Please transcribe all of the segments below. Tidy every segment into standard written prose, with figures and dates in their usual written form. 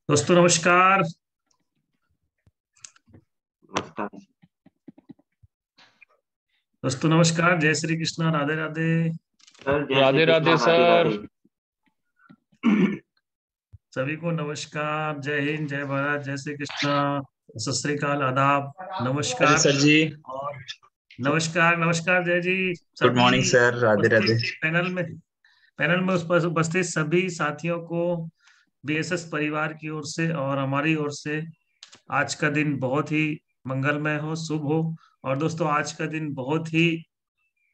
दोस्तों नमस्कार। नमस्कार दोस्तों नमस्कार, जय श्री कृष्णा, राधे राधे। सर। जय श्री राधे कृष्णा, राधे राधे सर। राधे। सभी को नमस्कार, जय हिंद, जय भारत, जय श्री कृष्णा, सत श्री अकाल, आदाब, राधे नमस्कार। सर जी। और नमस्कार नमस्कार जय जी। गुड मॉर्निंग सभी सर। राधे राधे। उपस्थित पैनल में उपस्थित सभी साथियों को बीएसएस परिवार की ओर से और हमारी ओर से आज का दिन बहुत ही मंगलमय हो, शुभ हो। और दोस्तों आज का दिन बहुत ही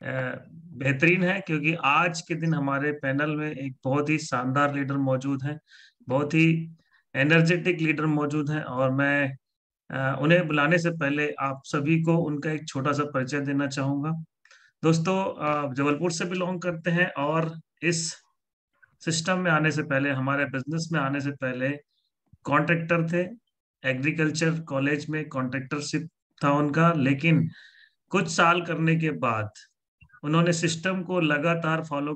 अ, बेहतरीन है, क्योंकि आज के दिन हमारे पैनल में एक बहुत ही शानदार लीडर मौजूद हैं, बहुत ही एनर्जेटिक लीडर मौजूद हैं। और मैं उन्हें बुलाने से पहले आप सभी को उनका एक छोटा सा परिचय देना चाहूंगा। दोस्तों जबलपुर से बिलोंग करते हैं और इस सिस्टम में आने से पहले, हमारे बिजनेस में आने से पहले कॉन्ट्रैक्टर थे। एग्रीकल्चर कॉलेज में कॉन्ट्रैक्टरशिप था उनका, लेकिन कुछ साल करने के बाद उन्होंने सिस्टम को लगातार फॉलो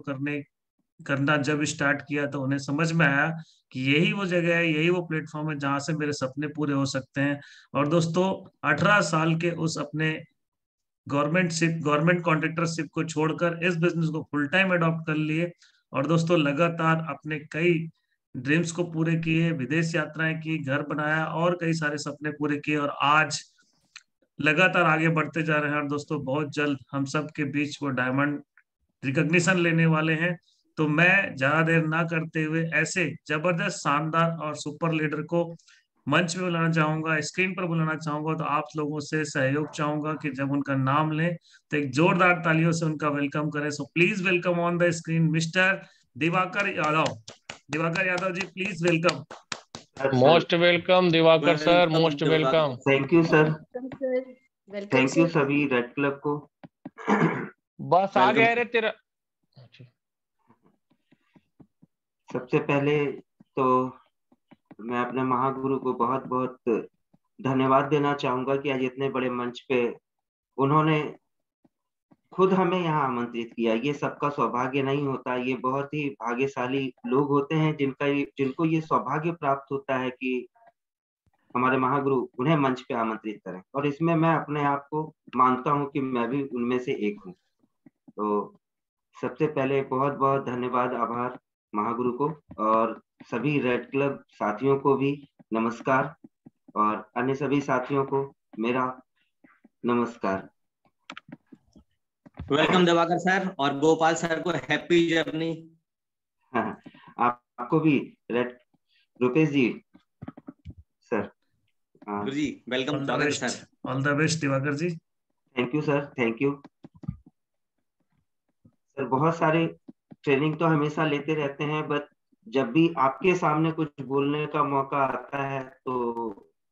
करना जब स्टार्ट किया, तो उन्हें समझ में आया कि यही वो जगह है, यही वो प्लेटफॉर्म है जहां से मेरे सपने पूरे हो सकते हैं। और दोस्तों 18 साल के उस अपने गवर्नमेंट कॉन्ट्रैक्टरशिप को छोड़कर इस बिजनेस को फुल टाइम अडॉप्ट कर लिए। और दोस्तों लगातार अपने कई ड्रीम्स को पूरे किए, विदेश यात्राएं की, घर बनाया और कई सारे सपने पूरे किए, और आज लगातार आगे बढ़ते जा रहे हैं। और दोस्तों बहुत जल्द हम सब के बीच वो डायमंड रिकॉग्निशन लेने वाले हैं। तो मैं ज्यादा देर ना करते हुए ऐसे जबरदस्त, शानदार और सुपर लीडर को मंच पे बुलाना चाहूंगा, स्क्रीन पर बुलाना चाहूंगा। तो आप लोगों से सहयोग चाहूंगा कि जब उनका नाम लें तो एक जोरदार तालियों से उनका वेलकम करें। So please welcome on the screen mister Diwakar Yadav. Diwakar Yadav ji, please welcome. Most welcome Diwakar sir, most welcome. Thank you sir. Welcome thank you sir. सभी रेड क्लब को। बस आ वेलकम। गया रे तेरा। सबसे पहले तो मैं अपने महागुरु को बहुत बहुत धन्यवाद देना चाहूंगा कि आज इतने बड़े मंच पे उन्होंने खुद हमें यहाँ आमंत्रित किया। ये सबका सौभाग्य नहीं होता, ये बहुत ही भाग्यशाली लोग होते हैं जिनको ये सौभाग्य प्राप्त होता है कि हमारे महागुरु उन्हें मंच पे आमंत्रित करें। और इसमें मैं अपने आप को मानता हूँ कि मैं भी उनमें से एक हूँ। तो सबसे पहले बहुत बहुत धन्यवाद, आभार महागुरु को। और सभी रेड क्लब साथियों को भी नमस्कार, और अन्य सभी साथियों को मेरा नमस्कार। वेलकम दिवाकर सर, और गोपाल सर को हैप्पी जर्नी। आपको भी रेड रुपेश जी सर। गुरु जी वेलकम, स्वागत है sir. All the best Diwakar ji. Thank you sir, thank you sir. बहुत सारे ट्रेनिंग तो हमेशा लेते रहते हैं, बट जब भी आपके सामने कुछ बोलने का मौका आता है तो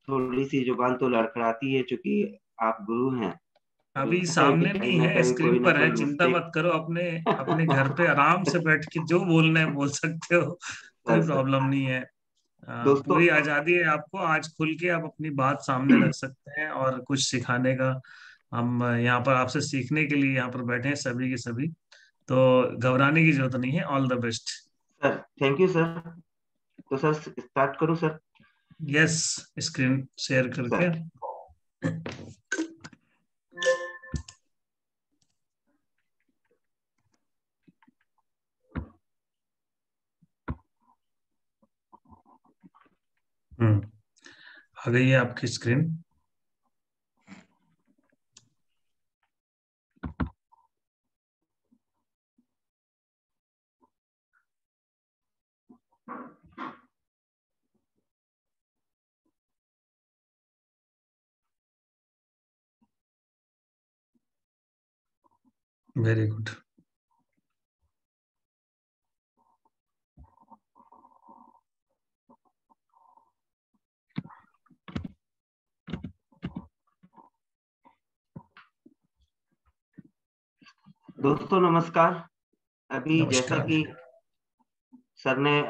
थोड़ी सी जुबान तो लड़खड़ाती है, क्योंकि आप गुरु हैं। अभी लगता है कि सामने कहीं नहीं ना है, कहीं स्क्रीन कोई ना पर है, कोई चिंता मिस्टेक। मत करो। अपने अपने घर पे आराम से बैठ के जो बोलना है बोल सकते हो, कोई सर प्रॉब्लम नहीं है। दोस्तों, पूरी आजादी है आपको, आज खुल के आप अपनी बात सामने रख सकते हैं और कुछ सिखाने का। हम यहाँ पर आपसे सीखने के लिए यहाँ पर बैठे हैं, सभी के सभी। तो घबराने की जरूरत नहीं है। All the best sir thank you sir. तो सर स्टार्ट करूं सर? यस, स्क्रीन शेयर करके। सर आ गई है आपकी स्क्रीन। Very good. दोस्तों नमस्कार। अभी जैसा नमस्कार। कि सर ने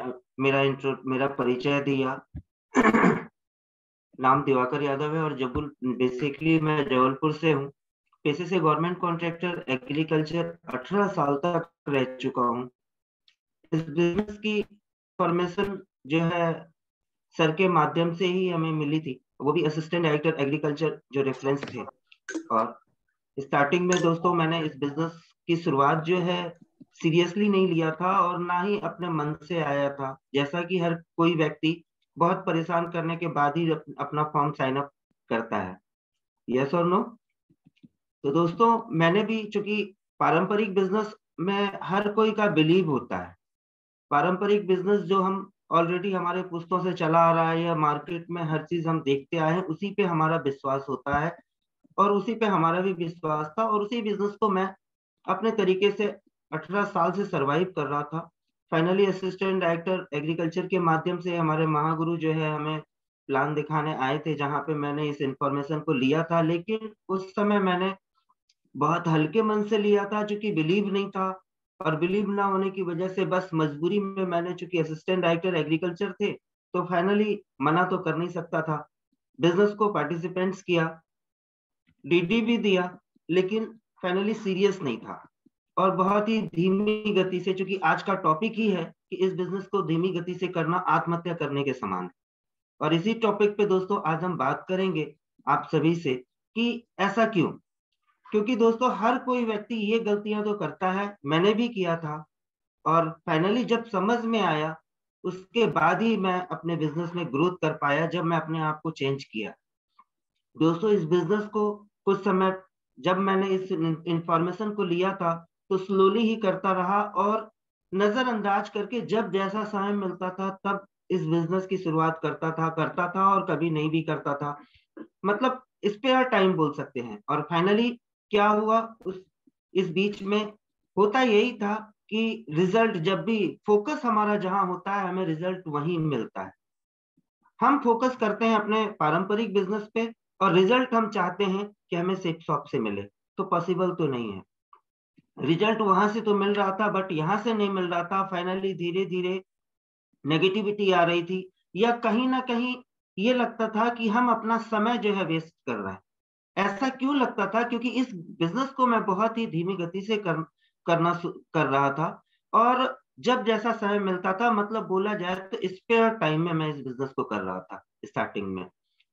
मेरा परिचय दिया, नाम दिवाकर यादव है और बेसिकली मैं जबलपुर से हूँ। पेशे से गवर्नमेंट कॉन्ट्रैक्टर एग्रीकल्चर 18 साल तक रह चुका हूँ। इस बिजनेस की फॉर्मेशन जो है सर के माध्यम से ही हमें मिली थी, वो भी असिस्टेंट डायरेक्टर एग्रीकल्चर जो रेफरेंस थे। और स्टार्टिंग में दोस्तों मैंने इस बिजनेस की शुरुआत जो है सीरियसली नहीं लिया था और ना ही अपने मन से आया था, जैसा कि हर कोई व्यक्ति बहुत परेशान करने के बाद ही अपना फॉर्म साइन अप करता है। यस और नो? तो दोस्तों मैंने भी, चूंकि पारंपरिक बिजनेस में हर कोई का बिलीव होता है, पारंपरिक बिजनेस जो हम ऑलरेडी हमारे पुश्तों से चला आ रहा है या मार्केट में हर चीज हम देखते आए हैं, उसी पे हमारा विश्वास होता है और उसी पे हमारा भी विश्वास था। और उसी बिजनेस को मैं अपने तरीके से 18 साल से सरवाइव कर रहा था। फाइनली असिस्टेंट डायरेक्टर एग्रीकल्चर के माध्यम से हमारे महागुरु जो है हमें प्लान दिखाने आए थे, जहां पे मैंने इस इंफॉर्मेशन को लिया था। लेकिन उस समय मैंने बहुत हल्के मन से लिया था, चूंकि बिलीव नहीं था, और बिलीव ना होने की वजह से बस मजबूरी में मैंने, चूंकि असिस्टेंट डायरेक्टर एग्रीकल्चर थे तो फाइनली मना तो कर नहीं सकता था। बिजनेस को पार्टिसिपेंट्स किया, डीडी भी दिया, लेकिन फाइनली सीरियस नहीं था और बहुत ही धीमी गति से, चूंकि आज का टॉपिक ही है कि इस बिजनेस को धीमी गति से करना आत्महत्या करने के समान है। और इसी टॉपिक पे दोस्तों आज हम बात करेंगे आप सभी से कि ऐसा क्यों। क्योंकि दोस्तों हर कोई व्यक्ति ये गलतियां तो करता है, मैंने भी किया था, और फाइनली जब समझ में आया उसके बाद ही मैं अपने बिजनेस में ग्रोथ कर पाया, जब मैं अपने आप को चेंज किया। दोस्तों इस बिजनेस को कुछ समय जब मैंने इस इंफॉर्मेशन को लिया था तो स्लोली ही करता रहा और नजरअंदाज करके जब जैसा समय मिलता था तब इस बिजनेस की शुरुआत करता था और कभी नहीं भी करता था, मतलब स्पेयर टाइम बोल सकते हैं। और फाइनली क्या हुआ, उस इस बीच में होता यही था कि रिजल्ट, जब भी फोकस हमारा जहां होता है हमें रिजल्ट वहीं मिलता है। हम फोकस करते हैं अपने पारंपरिक बिजनेस पे और रिजल्ट हम चाहते हैं कि हमें सेफ शॉप से मिले, तो पॉसिबल तो नहीं है। रिजल्ट वहां से तो मिल रहा था बट यहाँ से नहीं मिल रहा था। फाइनली धीरे धीरे नेगेटिविटी आ रही थी, या कहीं ना कहीं ये लगता था कि हम अपना समय जो है वेस्ट कर रहे हैं। ऐसा क्यों लगता था? क्योंकि इस बिजनेस को मैं बहुत ही धीमी गति से कर रहा था, और जब जैसा समय मिलता था, मतलब बोला जाए तो स्पेयर टाइम में मैं इस बिजनेस को कर रहा था स्टार्टिंग में।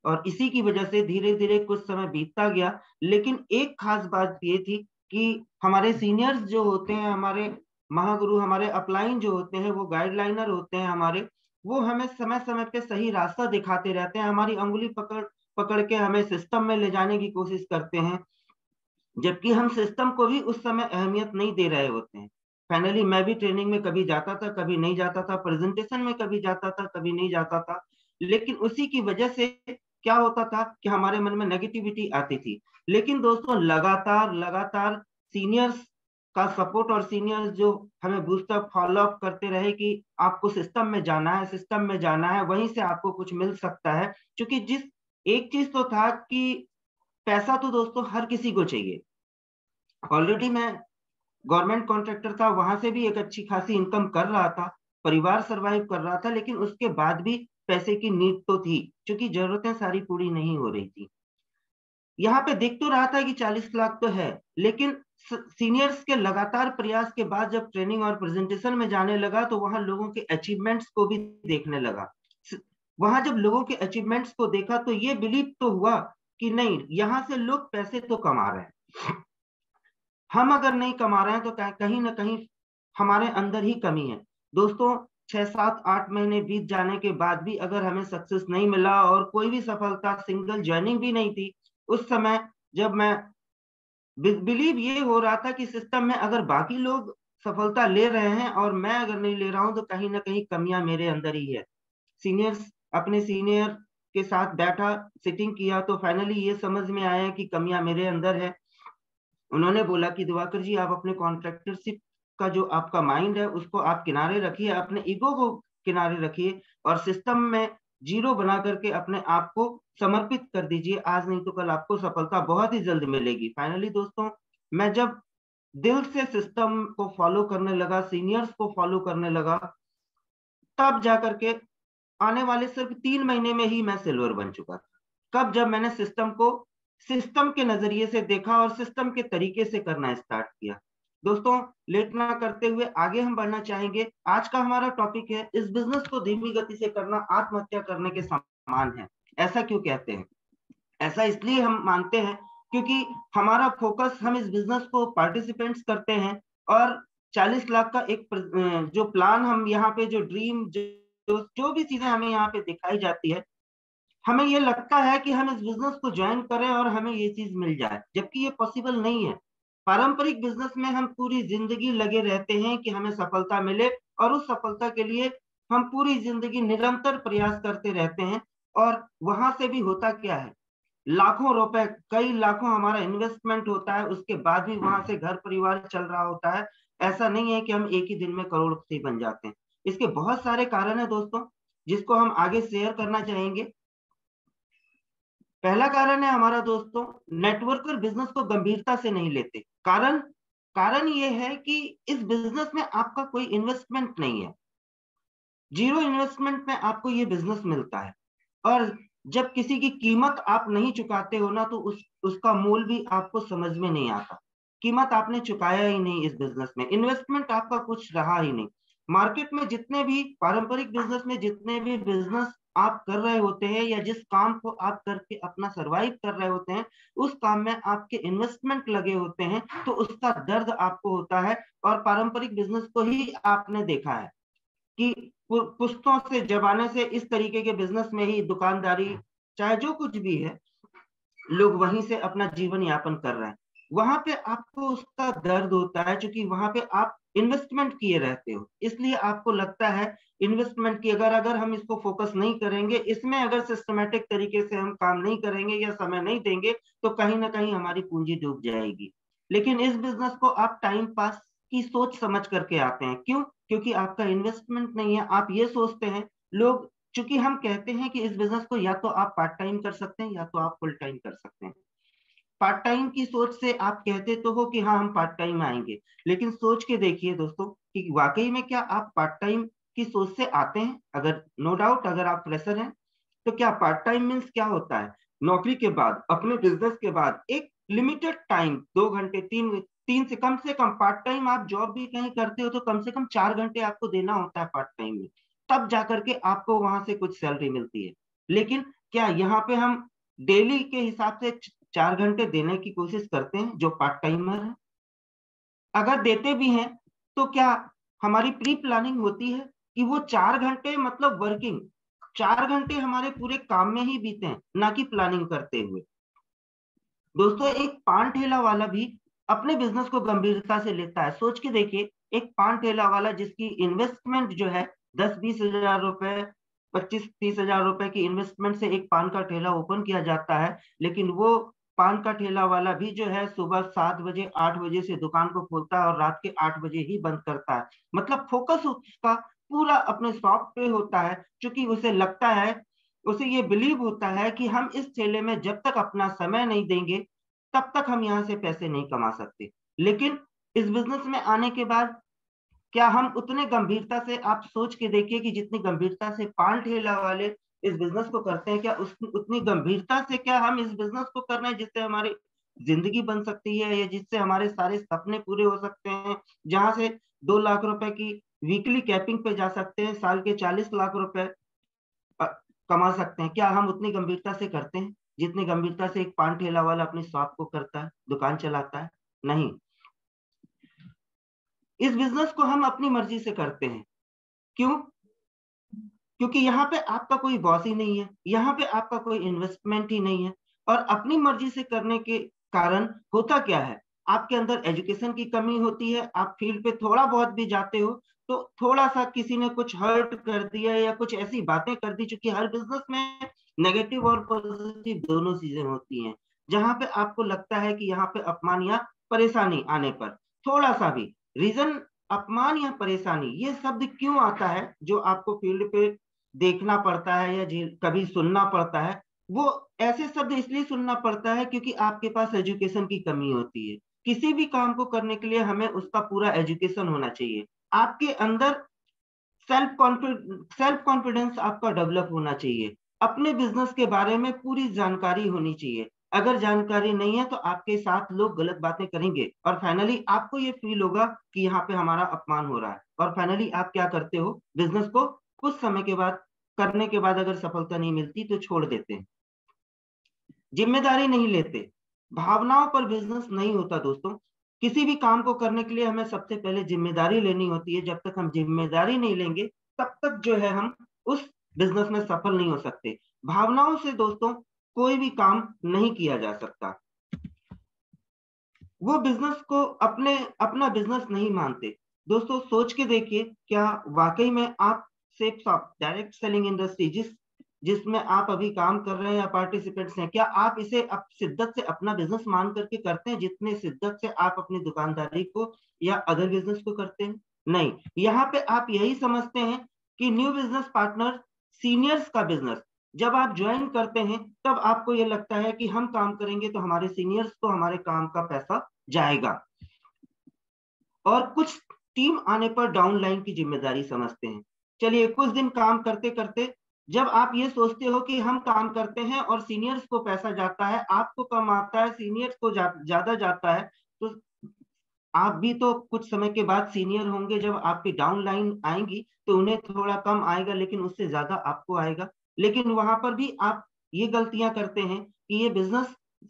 और इसी की वजह से धीरे धीरे कुछ समय बीतता गया। लेकिन एक खास बात ये थी कि हमारे सीनियर्स जो होते हैं, हमारे महागुरु, हमारे अपलाइन जो होते हैं, वो गाइडलाइनर होते हैं हमारे, वो हमें समय समय पे सही रास्ता दिखाते रहते हैं, हमारी अंगुली पकड़ पकड़ के हमें सिस्टम में ले जाने की कोशिश करते हैं, जबकि हम सिस्टम को भी उस समय अहमियत नहीं दे रहे होते हैं। फाइनली मैं भी ट्रेनिंग में कभी जाता था, कभी नहीं जाता था, प्रेजेंटेशन में कभी जाता था, कभी नहीं जाता था। लेकिन उसी की वजह से क्या होता था कि हमारे मन में नेगेटिविटी आती थी। लेकिन दोस्तों लगातार लगातार सीनियर्स का सपोर्ट और सीनियर्स जो हमें बूस्टअप फॉलो अप करते रहे कि आपको सिस्टम में जाना है, सिस्टम में जाना है, वहीं से आपको कुछ मिल सकता है। क्योंकि जिस एक चीज तो था कि पैसा तो दोस्तों हर किसी को चाहिए। ऑलरेडी मैं गवर्नमेंट कॉन्ट्रैक्टर था, वहां से भी एक अच्छी खासी इनकम कर रहा था, परिवार सरवाइव कर रहा था, लेकिन उसके बाद भी पैसे की नीड तो थी, क्योंकि जरूरतें सारी पूरी नहीं हो रही थी। यहाँ पे देख तो रहा था कि 40 लाख तो है, लेकिन सीनियर्स के लगातार प्रयास के बाद जब ट्रेनिंग और प्रेजेंटेशन में जाने लगा तो वहां लोगों के अचीवमेंट्स को भी देखने लगा। वहां जब लोगों के अचीवमेंट्स को देखा तो ये बिलीव तो हुआ कि नहीं, यहां से लोग पैसे तो कमा रहे हैं, हम अगर नहीं कमा रहे हैं तो कहीं ना कहीं हमारे अंदर ही कमी है। दोस्तों 6, 7, 8 महीने बीत जाने के बाद भी अगर हमें सक्सेस नहीं मिला और कोई भी सफलता, सिंगल ज्वाइनिंग भी नहीं थी, उस समय जब मैं बिलीव ये हो रहा था कि सिस्टम में अगर बाकी लोग सफलता ले रहे हैं और मैं अगर नहीं ले रहा हूं तो कहीं ना कहीं कमियां मेरे अंदर ही है। अपने सीनियर के साथ बैठा, सिटिंग किया, तो फाइनली ये समझ में आया कि कमियां मेरे अंदर है। उन्होंने बोला कि दिवाकर जी, आप अपने कॉन्ट्रैक्टरशिप का जो आपका माइंड है उसको आप किनारे रखिए, अपने ईगो को किनारे रखिए और सिस्टम में जीरो बना करके अपने आप को समर्पित कर दीजिए। आज नहीं तो कल आपको सफलता बहुत ही जल्द मिलेगी। फाइनली दोस्तों मैं जब दिल से सिस्टम को फॉलो करने लगा, सीनियर्स को फॉलो करने लगा, तब जाकर के आने वाले सिर्फ 3 महीने में ही मैं सिल्वर बन चुका था। कब? जब मैंने सिस्टम को सिस्टम के नजरिए से देखा और सिस्टम के तरीके से करना स्टार्ट किया। दोस्तों लेट ना करते हुए आगे हम बढ़ना चाहेंगे। आज का हमारा टॉपिक है, इस बिजनेस को धीमी गति से करना आत्महत्या करने के समान है। ऐसा क्यों कहते हैं? ऐसा इसलिए हम मानते हैं क्योंकि हमारा फोकस, हम इस बिजनेस को पार्टिसिपेंट्स करते हैं और 40 लाख का एक जो प्लान हम यहाँ पे, जो ड्रीम, जो भी चीजें हमें यहाँ पे दिखाई जाती है, हमें ये लगता है कि हम इस बिजनेस को ज्वाइन करें और हमें ये चीज मिल जाए, जबकि ये पॉसिबल नहीं है। पारंपरिक बिजनेस में हम पूरी जिंदगी लगे रहते हैं कि हमें सफलता मिले, और उस सफलता के लिए हम पूरी जिंदगी निरंतर प्रयास करते रहते हैं। और वहां से भी होता क्या है, लाखों रुपए, कई लाखों हमारा इन्वेस्टमेंट होता है, उसके बाद भी वहां से घर परिवार चल रहा होता है। ऐसा नहीं है कि हम एक ही दिन में करोड़पति बन जाते हैं। इसके बहुत सारे कारण है दोस्तों, जिसको हम आगे शेयर करना चाहेंगे। पहला कारण है हमारा दोस्तों, नेटवर्कर बिजनेस को गंभीरता से नहीं लेते। कारण ये है कि इस बिजनेस में आपका कोई इन्वेस्टमेंट नहीं है, जीरो इन्वेस्टमेंट में आपको ये बिजनेस मिलता है। और जब किसी की कीमत आप नहीं चुकाते हो ना, तो उसका मूल भी आपको समझ में नहीं आता। कीमत आपने चुकाया ही नहीं इस बिजनेस में, इन्वेस्टमेंट आपका कुछ रहा ही नहीं। मार्केट में जितने भी पारंपरिक बिजनेस में जितने भी बिजनेस आप कर रहे होते हैं, या जिस काम को आप करके अपना सरवाइव कर रहे होते हैं, उस काम में आपके इन्वेस्टमेंट लगे होते हैं, तो उसका दर्द आपको होता है। और पारंपरिक बिजनेस को ही आपने देखा है कि पुश्तों से, जमाने से इस तरीके के बिजनेस में ही दुकानदारी, चाहे जो कुछ भी है, लोग वहीं से अपना जीवन यापन कर रहे हैं। वहां पे आपको उसका दर्द होता है, क्योंकि वहां पे आप इन्वेस्टमेंट किए रहते हो, इसलिए आपको लगता है इन्वेस्टमेंट की अगर हम इसको फोकस नहीं करेंगे, इसमें अगर सिस्टमेटिक तरीके से हम काम नहीं करेंगे या समय नहीं देंगे, तो कहीं ना कहीं हमारी पूंजी डूब जाएगी। लेकिन इस बिजनेस को आप टाइम पास की सोच समझ करके आते हैं। क्यों? क्योंकि आपका इन्वेस्टमेंट नहीं है। आप ये सोचते हैं, लोग, चूंकि हम कहते हैं कि इस बिजनेस को या तो आप पार्ट टाइम कर सकते हैं या तो आप फुल टाइम कर सकते हैं। पार्ट टाइम की सोच से आप कहते तो हो कि हाँ हम पार्ट टाइम आएंगे, लेकिन सोच के देखिए दोस्तों कि वाकई में क्या आप पार्ट टाइम की सोच से आते हैं? अगर नो डाउट अगर आप फ्रेशर हैं, तो क्या पार्ट टाइम मीन्स क्या होता है? नौकरी के बाद, अपने बिजनेस के बाद एक लिमिटेड टाइम, 2 घंटे, तीन से कम पार्ट टाइम आप जॉब भी कहीं करते हो तो कम से कम 4 घंटे आपको देना होता है पार्ट टाइम में, तब जाकर के आपको वहां से कुछ सैलरी मिलती है। लेकिन क्या यहाँ पे हम डेली के हिसाब से 4 घंटे देने की कोशिश करते हैं जो पार्ट टाइमर है? अगर देते भी हैं तो क्या हमारी प्री प्लानिंग होती है कि वो 4 घंटे मतलब वर्किंग 4 घंटे हमारे पूरे काम में ही बीते हैं, ना कि प्लानिंग करते हुए? दोस्तों एक पान ठेला वाला भी अपने बिजनेस को गंभीरता से लेता है। सोच के देखिए, एक पान ठेला वाला जिसकी इन्वेस्टमेंट जो है 10-20 हजार रुपए, 25-30 हजार रुपए की इन्वेस्टमेंट से एक पान का ठेला ओपन किया जाता है, लेकिन वो पान का ठेला वाला भी जो है सुबह 7 बजे 8 बजे से दुकान को खोलता है और रात के 8 बजे ही बंद करता है। मतलब फोकस उसका पूरा अपने शॉप पे होता है, क्योंकि उसे लगता है, उसे ये बिलीव होता है कि हम इस ठेले में जब तक अपना समय नहीं देंगे, तब तक हम यहाँ से पैसे नहीं कमा सकते। लेकिन इस बिजनेस में आने के बाद क्या हम उतने गंभीरता से, आप सोच के देखिए कि जितनी गंभीरता से पान ठेला वाले इस बिजनेस को करते हैं, क्या उतनी गंभीरता से क्या हम इस बिजनेस को कर रहे हैं जिससे हमारी जिंदगी बन सकती है, या जिससे हमारे सारे सपने पूरे हो सकते हैं, जहां से 2 लाख रुपए की वीकली कैपिंग पे जा सकते हैं, साल के 40 लाख रुपए कमा सकते हैं? क्या हम उतनी गंभीरता से करते हैं जितनी गंभीरता से एक पान ठेला वाला अपनी शॉप को करता है, दुकान चलाता है? नहीं। इस बिजनेस को हम अपनी मर्जी से करते हैं। क्यों? क्योंकि यहाँ पे आपका कोई बॉस ही नहीं है, यहाँ पे आपका कोई इन्वेस्टमेंट ही नहीं है। और अपनी मर्जी से करने के कारण होता क्या है, आपके अंदर एजुकेशन की कमी होती है। आप फील्ड पे थोड़ा बहुत भी जाते हो तो थोड़ा सा किसी ने कुछ हर्ट कर दिया या कुछ ऐसी बातें कर दी, क्योंकि हर बिजनेस में नेगेटिव और पॉजिटिव दोनों चीजें होती हैं। जहां पे आपको लगता है कि यहाँ पे अपमान या परेशानी आने पर थोड़ा सा भी रीजन, अपमान या परेशानी ये शब्द क्यों आता है जो आपको फील्ड पे देखना पड़ता है या कभी सुनना पड़ता है? वो ऐसे शब्द इसलिए सुनना पड़ता है क्योंकि आपके पास एजुकेशन की कमी होती है। किसी भी काम को करने के लिए हमें उसका पूरा एजुकेशन होना चाहिए। आपके अंदर सेल्फ कॉन्फिडेंस आपका डेवलप होना चाहिए। अपने बिजनेस के बारे में पूरी जानकारी होनी चाहिए। अगर जानकारी नहीं है तो आपके साथ लोग गलत बातें करेंगे और फाइनली आपको ये फील होगा कि यहाँ पे हमारा अपमान हो रहा है, और फाइनली आप क्या करते हो, बिजनेस को कुछ समय के बाद करने के बाद अगर सफलता नहीं मिलती तो छोड़ देते हैं, जिम्मेदारी नहीं लेते। भावनाओं पर बिजनेस नहीं होता दोस्तों। किसी भी काम को करने के लिए हमें सबसे पहले जिम्मेदारी लेनी होती है। जब तक हम जिम्मेदारी नहीं लेंगे तब तक जो है हम उस बिजनेस में सफल नहीं हो सकते। भावनाओं से दोस्तों कोई भी काम नहीं किया जा सकता। वो बिजनेस को अपना बिजनेस नहीं मानते। दोस्तों सोच के देखिए, क्या वाकई में आप safe shop direct selling industry जिसमें आप अभी काम कर रहे हैं या पार्टिसिपेंट्स हैं, क्या आप इसे शिद्दत से अपना बिजनेस मान करके करते हैं जितने शिद्दत से आप अपनी दुकानदारी को या अदर बिजनेस को करते हैं? नहीं, यहाँ पे आप यही समझते हैं कि न्यू बिजनेस पार्टनर सीनियर्स का बिजनेस जब आप ज्वाइन करते हैं तब आपको ये लगता है कि हम काम करेंगे तो हमारे सीनियर्स को हमारे काम का पैसा जाएगा, और कुछ टीम आने पर डाउन लाइन की जिम्मेदारी समझते हैं। चलिए, कुछ दिन काम करते करते जब आप ये सोचते हो कि हम काम करते हैं और सीनियर्स को पैसा जाता है, आपको कम आता है, सीनियर्स को ज्यादा जाता है, तो आप भी तो कुछ समय के बाद सीनियर होंगे। जब आपकी डाउन लाइन आएंगी तो उन्हें थोड़ा कम आएगा, लेकिन उससे ज्यादा आपको आएगा। लेकिन वहां पर भी आप ये गलतियां करते हैं कि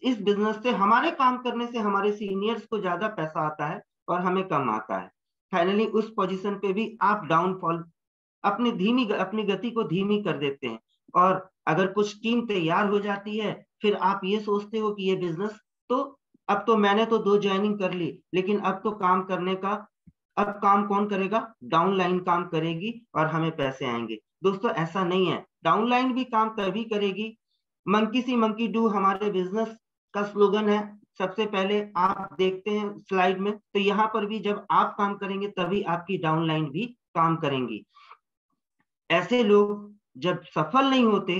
इस बिजनेस से हमारे काम करने से हमारे सीनियर्स को ज्यादा पैसा आता है और हमें कम आता है। फाइनली उस पोजीशन पे भी आप डाउनफॉल अपनी गति को धीमी कर देते हैं। और अगर कुछ टीम तैयार हो जाती है, फिर आप ये सोचते हो कि ये बिजनेस तो अब तो मैंने तो 2 ज्वाइनिंग कर ली, लेकिन अब तो काम करने का, अब काम कौन करेगा? डाउन लाइन काम करेगी और हमें पैसे आएंगे। दोस्तों ऐसा नहीं है, डाउन लाइन भी काम तभी करेगी। मंकी सी मंकी डू हमारे बिजनेस का स्लोगन है। सबसे पहले आप देखते हैं स्लाइड में, तो यहाँ पर भी जब आप काम करेंगे तभी आपकी डाउन लाइन भी काम करेंगी। ऐसे लोग जब सफल नहीं होते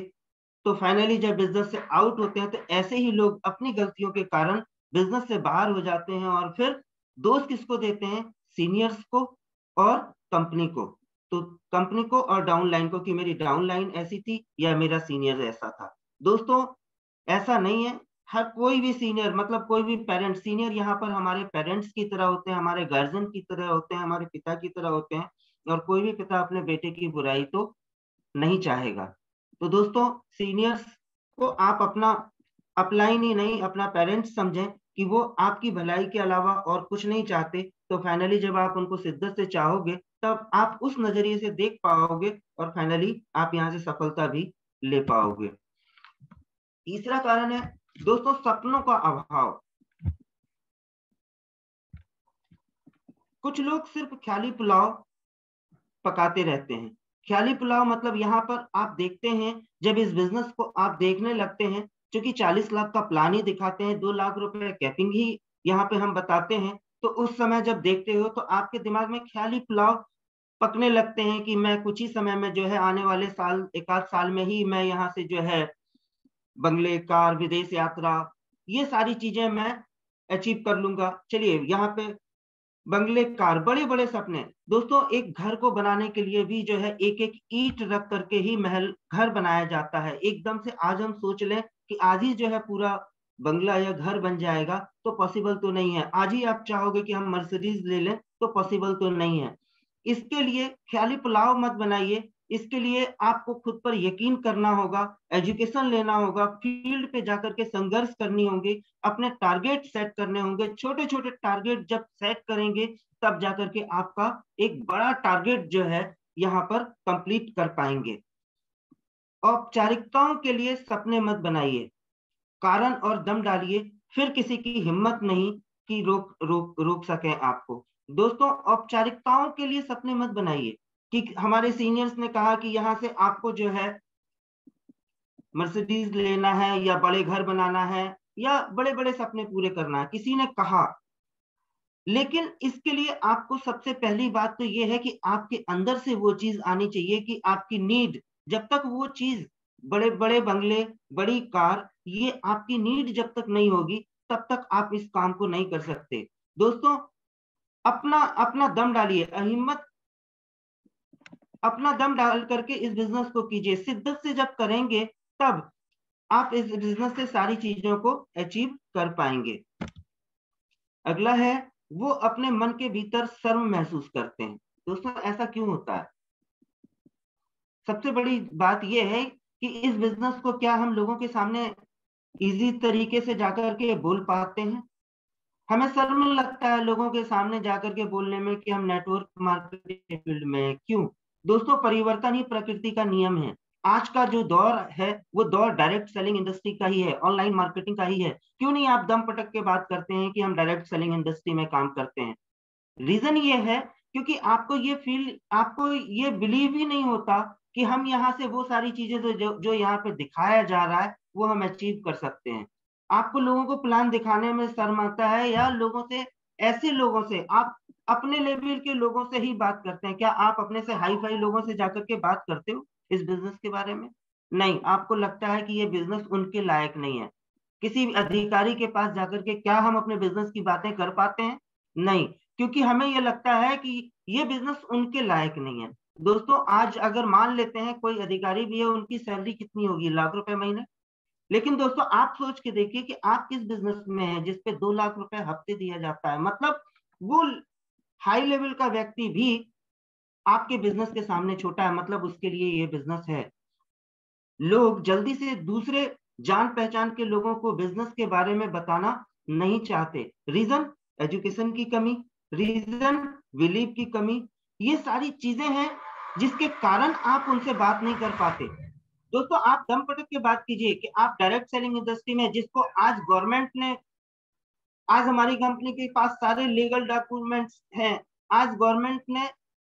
तो फाइनली जब बिजनेस से आउट होते हैं, तो ऐसे ही लोग अपनी गलतियों के कारण बिजनेस से बाहर हो जाते हैं और फिर दोष किसको देते हैं? सीनियर्स को और कंपनी को। तो कंपनी को और डाउन लाइन को कि मेरी डाउन लाइन ऐसी थी या मेरा सीनियर ऐसा था। दोस्तों ऐसा नहीं है। हर कोई भी सीनियर, मतलब कोई भी पेरेंट, सीनियर यहाँ पर हमारे पेरेंट्स की तरह होते हैं, हमारे गार्जियन की तरह होते हैं, हमारे पिता की तरह होते हैं, और कोई भी पिता अपने बेटे की बुराई तो नहीं चाहेगा। तो दोस्तों सीनियर्स को आप अपना अपलाइन ही नहीं, अपना पेरेंट्स समझें कि वो आपकी भलाई के अलावा और कुछ नहीं चाहते। तो फाइनली जब आप उनको शिद्दत से चाहोगे तब आप उस नजरिए से देख पाओगे और फाइनली आप यहाँ से सफलता भी ले पाओगे। तीसरा कारण है दोस्तों सपनों का अभाव। कुछ लोग सिर्फ ख्याली पुलाव पकाते रहते हैं। ख्याली पुलाव मतलब यहाँ पर आप देखते हैं, जब इस बिजनेस को आप देखने लगते हैं, क्योंकि 40 लाख का प्लान ही दिखाते हैं, 2 लाख रुपए कैपिंग ही यहाँ पे हम बताते हैं, तो उस समय जब देखते हो तो आपके दिमाग में ख्याली पुलाव पकने लगते हैं कि मैं कुछ ही समय में जो है आने वाले साल, 1 आध साल में ही मैं यहाँ से जो है बंगले, कार, विदेश यात्रा, ये सारी चीजें मैं अचीव कर लूंगा। चलिए, यहाँ पे बंगले, कार, बड़े बड़े सपने। दोस्तों एक घर को बनाने के लिए भी जो है एक एक ईंट रख करके ही महल घर बनाया जाता है। एकदम से आज हम सोच लें कि आज ही जो है पूरा बंगला या घर बन जाएगा तो पॉसिबल तो नहीं है। आज ही आप चाहोगे कि हम मर्सिडीज ले लें तो पॉसिबल तो नहीं है। इसके लिए ख्याली पुलाव मत बनाइए। इसके लिए आपको खुद पर यकीन करना होगा, एजुकेशन लेना होगा, फील्ड पे जाकर के संघर्ष करनी होंगी, अपने टारगेट सेट करने होंगे। छोटे छोटे टारगेट जब सेट करेंगे तब जाकर के आपका एक बड़ा टारगेट जो है यहाँ पर कंप्लीट कर पाएंगे। औपचारिकताओं के लिए सपने मत बनाइए, कारण और दम डालिए, फिर किसी की हिम्मत नहीं कि रोक सके आपको। दोस्तों औपचारिकताओं के लिए सपने मत बनाइए कि हमारे सीनियर्स ने कहा कि यहाँ से आपको जो है मर्सिडीज लेना है या बड़े घर बनाना है या बड़े बड़े सपने पूरे करना है, किसी ने कहा। लेकिन इसके लिए आपको सबसे पहली बात तो ये है कि आपके अंदर से वो चीज आनी चाहिए कि आपकी नीड, जब तक वो चीज, बड़े बड़े बंगले, बड़ी कार, ये आपकी नीड जब तक नहीं होगी तब तक आप इस काम को नहीं कर सकते। दोस्तों अपना अपना दम डालिए, हिम्मत, अपना दम डाल करके इस बिजनेस को कीजिए। शिद्दत से जब करेंगे तब आप इस बिजनेस से सारी चीजों को अचीव कर पाएंगे। अगला है, वो अपने मन के भीतर शर्म महसूस करते हैं। दोस्तों ऐसा क्यों होता है? सबसे बड़ी बात यह है कि इस बिजनेस को क्या हम लोगों के सामने इजी तरीके से जाकर के बोल पाते हैं? हमें शर्म लगता है लोगों के सामने जाकर के बोलने में कि हम नेटवर्क मार्केटिंग फील्ड में हैं। क्यों? दोस्तों परिवर्तन ही प्रकृति का नियम है। आज का जो दौर है वो दौर डायरेक्ट सेलिंग इंडस्ट्री का ही है, ऑनलाइन मार्केटिंग का ही है। क्यों नहीं आप दम पटक के बात करते हैं कि हम डायरेक्ट सेलिंग इंडस्ट्री में काम करते हैं? रीजन ये है क्योंकि आपको ये बिलीव ही नहीं होता कि हम यहाँ से वो सारी चीजें जो यहाँ पे दिखाया जा रहा है वो हम अचीव कर सकते हैं। आपको लोगों को प्लान दिखाने में शर्म आता है, या लोगों से, ऐसे लोगों से आप अपने लेवल के लोगों से ही बात करते हैं? क्या आप अपने से हाई फाई लोगों से जाकर के बात करते हो इस बिजनेस के बारे में? नहीं, आपको लगता है कि ये बिजनेस उनके लायक नहीं है। किसी अधिकारी के पास जाकर के क्या हम अपने बिजनेस की बातें कर पाते हैं? नहीं, क्योंकि हमें ये लगता है कि ये बिजनेस उनके लायक नहीं है। दोस्तों आज अगर मान लेते हैं कोई अधिकारी भी है, उनकी सैलरी कितनी होगी? लाख रुपए महीने। लेकिन दोस्तों आप सोच के देखिए कि आप किस बिजनेस में हैं जिसपे 2 लाख रुपए हफ्ते दिया जाता है। मतलब वो हाई लेवल का व्यक्ति भी आपके बिजनेस के सामने छोटा है, मतलब उसके लिए ये बिजनेस है। लोग जल्दी से दूसरे जान पहचान के लोगों को बिजनेस के बारे में बताना नहीं चाहते। रीजन एजुकेशन की कमी, रीजन बिलीव की कमी। ये सारी चीजें हैं जिसके कारण आप उनसे बात नहीं कर पाते। दोस्तों आप दम पटक के बात कीजिए कि आप डायरेक्ट सेलिंग इंडस्ट्री में, जिसको आज गवर्नमेंट ने, आज हमारी कंपनी के पास सारे लीगल डॉक्यूमेंट्स हैं, आज गवर्नमेंट ने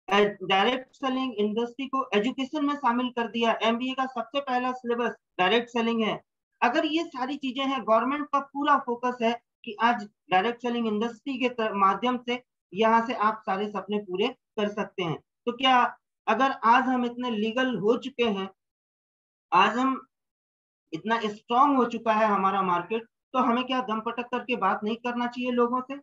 डायरेक्ट सेलिंग इंडस्ट्री को एजुकेशन में शामिल कर दिया। एमबीए का सबसे पहला सिलेबस डायरेक्ट सेलिंग है। अगर ये सारी चीजें हैं, गवर्नमेंट का पूरा फोकस है कि आज डायरेक्ट सेलिंग इंडस्ट्री के माध्यम से यहाँ से आप सारे सपने पूरे कर सकते हैं। तो क्या अगर आज हम इतने लीगल हो चुके हैं, आज हम इतना स्ट्रांग हो चुका है हमारा मार्केट, तो हमें क्या दम पटक करके बात नहीं करना चाहिए लोगों से?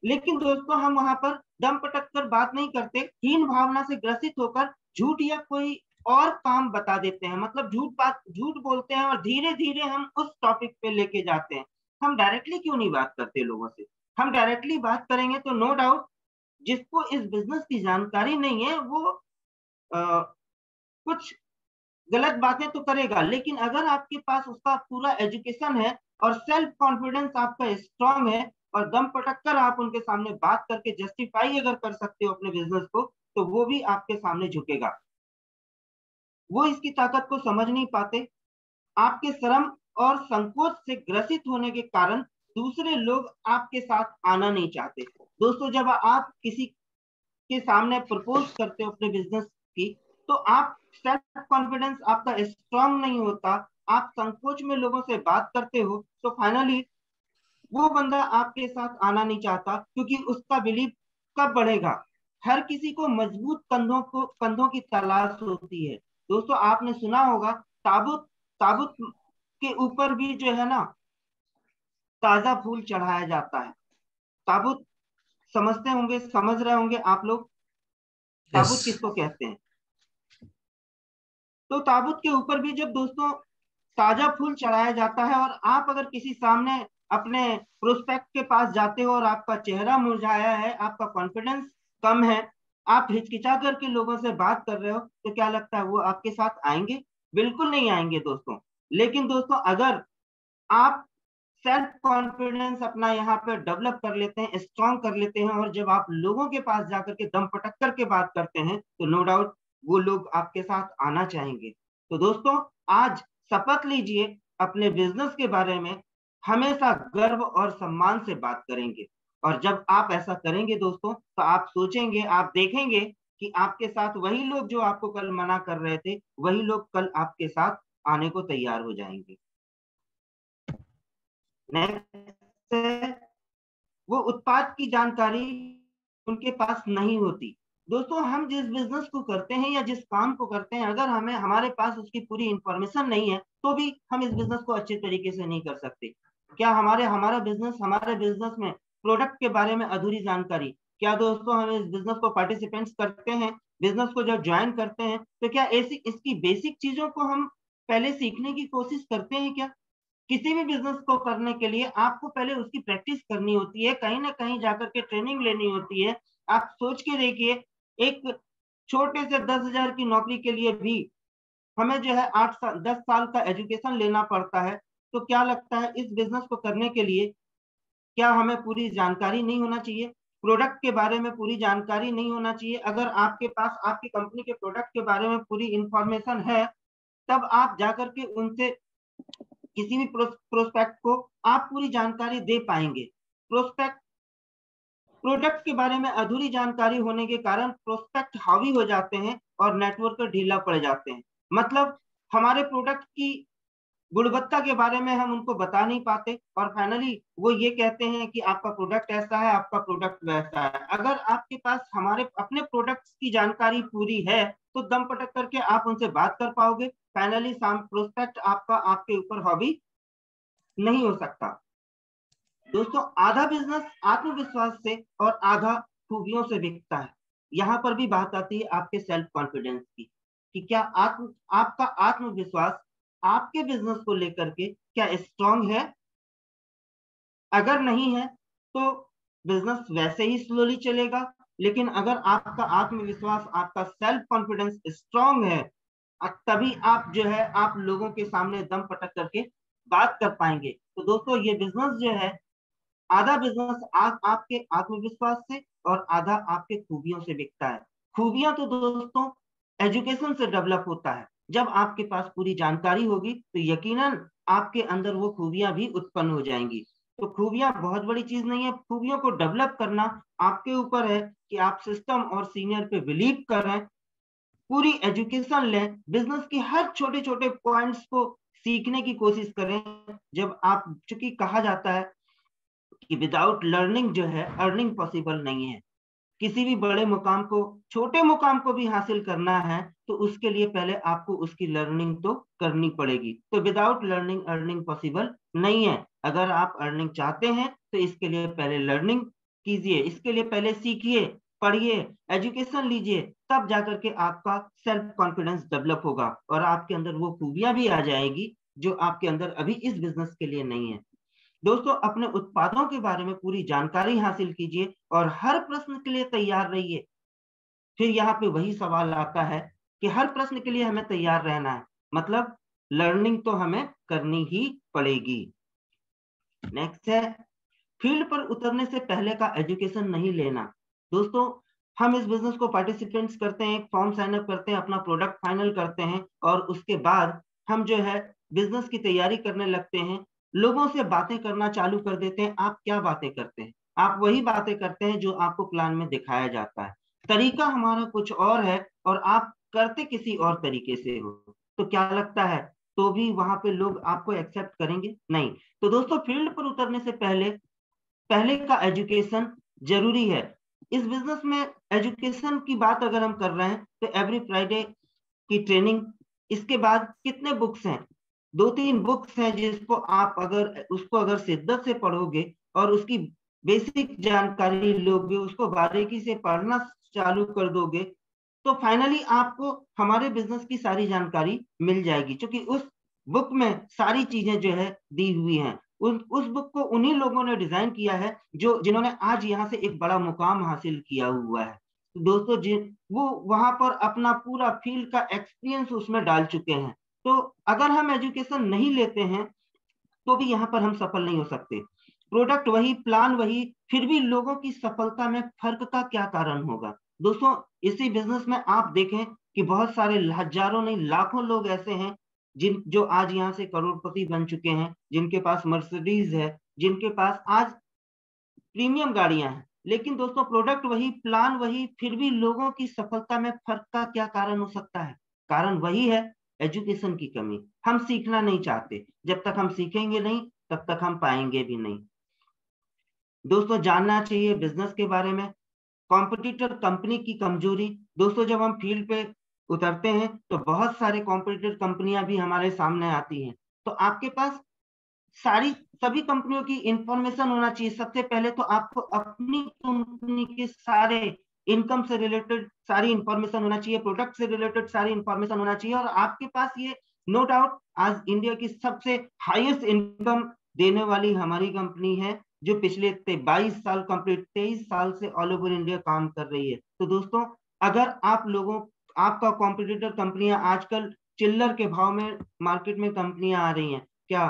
लेकिन दोस्तों हम वहां पर दम पटक कर बात नहीं करते, हीन भावना से ग्रसित होकर झूठ या कोई और काम बता देते हैं। मतलब झूठ बोलते हैं और धीरे धीरे हम उस टॉपिक पे लेके जाते हैं। हम डायरेक्टली क्यों नहीं बात करते लोगों से? हम डायरेक्टली बात करेंगे तो नो डाउट जिसको इस बिजनेस की जानकारी नहीं है वो कुछ गलत बातें तो करेगा, लेकिन अगर आपके पास उसका पूरा एजुकेशन है और सेल्फ कॉन्फिडेंस आपका स्ट्रांग है और दम पटक कर आप उनके सामने बात करके जस्टिफाई अगर कर सकते हो अपने बिजनेस को, तो वो भी आपके सामने झुकेगा। वो इसकी ताकत को समझ नहीं पाते। आपके शर्म और संकोच से ग्रसित होने के कारण दूसरे लोग आपके साथ आना नहीं चाहते। दोस्तों जब आप किसी के सामने प्रपोज करते हो अपने बिजनेस की, तो आप सेल्फ कॉन्फिडेंस आपका स्ट्रांग नहीं होता, आप संकोच में लोगों से बात करते हो, तो फाइनली वो बंदा आपके साथ आना नहीं चाहता, क्योंकि उसका बिलीव कब बढ़ेगा? हर किसी को मजबूत कंधों की तलाश होती है। दोस्तों आपने सुना होगा ताबूत ताबूत के ऊपर भी जो है ना ताजा फूल चढ़ाया जाता है। ताबूत समझते होंगे, समझ रहे होंगे आप लोग ताबूत किसको कहते हैं? तो ताबूत के ऊपर भी जब दोस्तों ताजा फूल चढ़ाया जाता है और आप अगर किसी सामने अपने प्रोस्पेक्ट के पास जाते हो और आपका चेहरा मुरझाया है, आपका कॉन्फिडेंस कम है, आप हिचकिचा करके लोगों से बात कर रहे हो, तो क्या लगता है वो आपके साथ आएंगे? बिल्कुल नहीं आएंगे दोस्तों। लेकिन दोस्तों अगर आप सेल्फ कॉन्फिडेंस अपना यहाँ पे डेवलप कर लेते हैं, स्ट्रॉन्ग कर लेते हैं, और जब आप लोगों के पास जाकर के दम पटक करके बात करते हैं, तो नो डाउट वो लोग आपके साथ आना चाहेंगे। तो दोस्तों आज शपथ लीजिए अपने बिजनेस के बारे में हमेशा गर्व और सम्मान से बात करेंगे। और जब आप ऐसा करेंगे दोस्तों, तो आप सोचेंगे, आप देखेंगे कि आपके साथ वही लोग जो आपको कल मना कर रहे थे, वही लोग कल आपके साथ आने को तैयार हो जाएंगे। नेक्स्ट, वो उत्पाद की जानकारी उनके पास नहीं होती। दोस्तों हम जिस बिजनेस को करते हैं या जिस काम को करते हैं, अगर हमें हमारे पास उसकी पूरी इंफॉर्मेशन नहीं है, तो भी हम इस बिजनेस को अच्छे तरीके से नहीं कर सकते। क्या हमारे बिजनेस में प्रोडक्ट के बारे में अधूरी जानकारी? क्या दोस्तों हम इस बिजनेस को पार्टिसिपेंट्स करते हैं, बिजनेस को जब ज्वाइन करते हैं, तो क्या ऐसी इसकी बेसिक चीजों को हम पहले सीखने की कोशिश करते हैं क्या? किसी भी बिजनेस को करने के लिए आपको पहले उसकी प्रैक्टिस करनी होती है, कहीं ना कहीं जाकर के ट्रेनिंग लेनी होती है। आप सोच के देखिए, एक छोटे से 10,000 की नौकरी के लिए भी हमें जो है 10 साल का एजुकेशन लेना पड़ता है। तो क्या लगता है इस बिजनेस को करने के लिए क्या हमें पूरी जानकारी नहीं होना चाहिए? प्रोडक्ट के बारे में पूरी जानकारी नहीं होना चाहिए? अगर आपके पास आपकी कंपनी के प्रोडक्ट के बारे में पूरी इंफॉर्मेशन है, तब आप जाकर के उनसे किसी भी प्रोस्पेक्ट को आप पूरी जानकारी दे पाएंगे। प्रोडक्ट के बारे में अधूरी जानकारी होने के कारण प्रोस्पेक्ट हावी हो जाते हैं और नेटवर्क ढीला पड़ जाते हैं। मतलब हमारे प्रोडक्ट की गुणवत्ता के बारे में हम उनको बता नहीं पाते और फाइनली वो ये कहते हैं कि आपका प्रोडक्ट ऐसा है, आपका प्रोडक्ट वैसा है। अगर आपके पास हमारे अपने प्रोडक्ट्स की जानकारी पूरी है तो दम पटक करके आप उनसे बात कर पाओगे। फाइनली प्रोस्पेक्ट आपका आपके ऊपर हावी नहीं हो सकता। दोस्तों, आधा बिजनेस आत्मविश्वास से और आधा खूबियों से बिकता है। यहाँ पर भी बात आती है आपके सेल्फ कॉन्फिडेंस की, कि क्या आपका आत्मविश्वास आपके बिजनेस को लेकर के क्या स्ट्रांग है? अगर नहीं है तो बिजनेस वैसे ही स्लोली चलेगा। लेकिन अगर आपका आत्मविश्वास, आपका सेल्फ कॉन्फिडेंस स्ट्रांग है, तभी आप जो है आप लोगों के सामने दम पटक करके बात कर पाएंगे। तो दोस्तों, ये बिजनेस जो है, आधा बिजनेस आपके आत्मविश्वास से और आधा आपके खूबियों से बिकता है। खूबियां तो दोस्तों एजुकेशन से डेवलप होता है। जब आपके पास पूरी जानकारी होगी तो यकीनन आपके अंदर वो खूबियां भी उत्पन्न हो जाएंगी। तो खूबियां बहुत बड़ी चीज नहीं है। खूबियों को डेवलप करना आपके ऊपर है कि आप सिस्टम और सीनियर पे बिलीव करें, पूरी एजुकेशन लें, बिजनेस के हर छोटे छोटे पॉइंट्स को सीखने की कोशिश करें। जब आप, चूंकि कहा जाता है कि विदाउट लर्निंग जो है अर्निंग पॉसिबल नहीं है। किसी भी बड़े मुकाम को, छोटे मुकाम को भी हासिल करना है तो उसके लिए पहले आपको उसकी लर्निंग तो करनी पड़ेगी। तो विदाउट लर्निंग अर्निंग पॉसिबल नहीं है। अगर आप अर्निंग चाहते हैं तो इसके लिए पहले लर्निंग कीजिए, इसके लिए पहले सीखिए, पढ़िए, एजुकेशन लीजिए, तब जाकर के आपका सेल्फ कॉन्फिडेंस डेवलप होगा और आपके अंदर वो खूबियां भी आ जाएगी जो आपके अंदर अभी इस बिजनेस के लिए नहीं है। दोस्तों, अपने उत्पादों के बारे में पूरी जानकारी हासिल कीजिए और हर प्रश्न के लिए तैयार रहिए। फिर यहाँ पे वही सवाल आता है कि हर प्रश्न के लिए हमें तैयार रहना है, मतलब लर्निंग तो हमें करनी ही पड़ेगी। नेक्स्ट है, फील्ड पर उतरने से पहले का एजुकेशन नहीं लेना। दोस्तों, हम इस बिजनेस को पार्टिसिपेंट्स करते हैं, एक फॉर्म साइन अप करते हैं, अपना प्रोडक्ट फाइनल करते हैं और उसके बाद हम जो है बिजनेस की तैयारी करने लगते हैं, लोगों से बातें करना चालू कर देते हैं। आप क्या बातें करते हैं? आप वही बातें करते हैं जो आपको प्लान में दिखाया जाता है। तरीका हमारा कुछ और है और आप करते किसी और तरीके से हो। तो क्या लगता है, तो भी वहां पे लोग आपको एक्सेप्ट करेंगे? नहीं। तो दोस्तों, फील्ड पर उतरने से पहले का एजुकेशन जरूरी है। इस बिजनेस में एजुकेशन की बात अगर हम कर रहे हैं तो एवरी फ्राइडे की ट्रेनिंग, इसके बाद कितने बुक्स हैं? 2-3 बुक्स हैं जिसको आप अगर शिद्दत से पढ़ोगे और उसकी बेसिक जानकारी लोगे, उसको बारीकी से पढ़ना चालू कर दोगे, तो फाइनली आपको हमारे बिजनेस की सारी जानकारी मिल जाएगी, क्योंकि उस बुक में सारी चीजें जो है दी हुई हैं। उस बुक को उन्हीं लोगों ने डिजाइन किया है जिन्होंने आज यहाँ से एक बड़ा मुकाम हासिल किया हुआ है। तो दोस्तों, वो वहां पर अपना पूरा फील्ड का एक्सपीरियंस उसमें डाल चुके हैं। तो अगर हम एजुकेशन नहीं लेते हैं तो भी यहाँ पर हम सफल नहीं हो सकते। प्रोडक्ट वही, प्लान वही, फिर भी लोगों की सफलता में फर्क का क्या कारण होगा? दोस्तों, इसी बिजनेस में आप देखें कि बहुत सारे हजारों नहीं लाखों लोग ऐसे हैं जो आज यहाँ से करोड़पति बन चुके हैं, जिनके पास मर्सिडीज है, जिनके पास आज प्रीमियम गाड़ियां हैं। लेकिन दोस्तों, प्रोडक्ट वही, प्लान वही, फिर भी लोगों की सफलता में फर्क का क्या कारण हो सकता है? कारण वही है, एजुकेशन की कमी। हम सीखना नहीं चाहते। जब तक हम सीखेंगे नहीं तब तक हम पाएंगे भी नहीं। दोस्तों, जानना चाहिए बिजनेस के बारे में, कॉम्पिटिटर कंपनी की कमजोरी। दोस्तों, जब हम फील्ड पे उतरते हैं तो बहुत सारे कॉम्पिटिटर कंपनियां भी हमारे सामने आती हैं। तो आपके पास सभी कंपनियों की इंफॉर्मेशन होना चाहिए। सबसे पहले तो आपको अपनी कंपनी के सारे इनकम से रिलेटेड सारी इंफॉर्मेशन होना चाहिए, प्रोडक्ट से रिलेटेड सारी इंफॉर्मेशन होना चाहिए और आपके पास ये नो डाउट आज इंडिया की सबसे हाईएस्ट इनकम देने वाली हमारी कंपनी है, जो पिछले 22 साल कंप्लीट 23 साल से ऑल ओवर इंडिया काम कर रही है। तो दोस्तों, अगर आपका कॉम्पिटिटर कंपनियां आजकल चिल्लर के भाव में मार्केट में कंपनियां आ रही हैं, क्या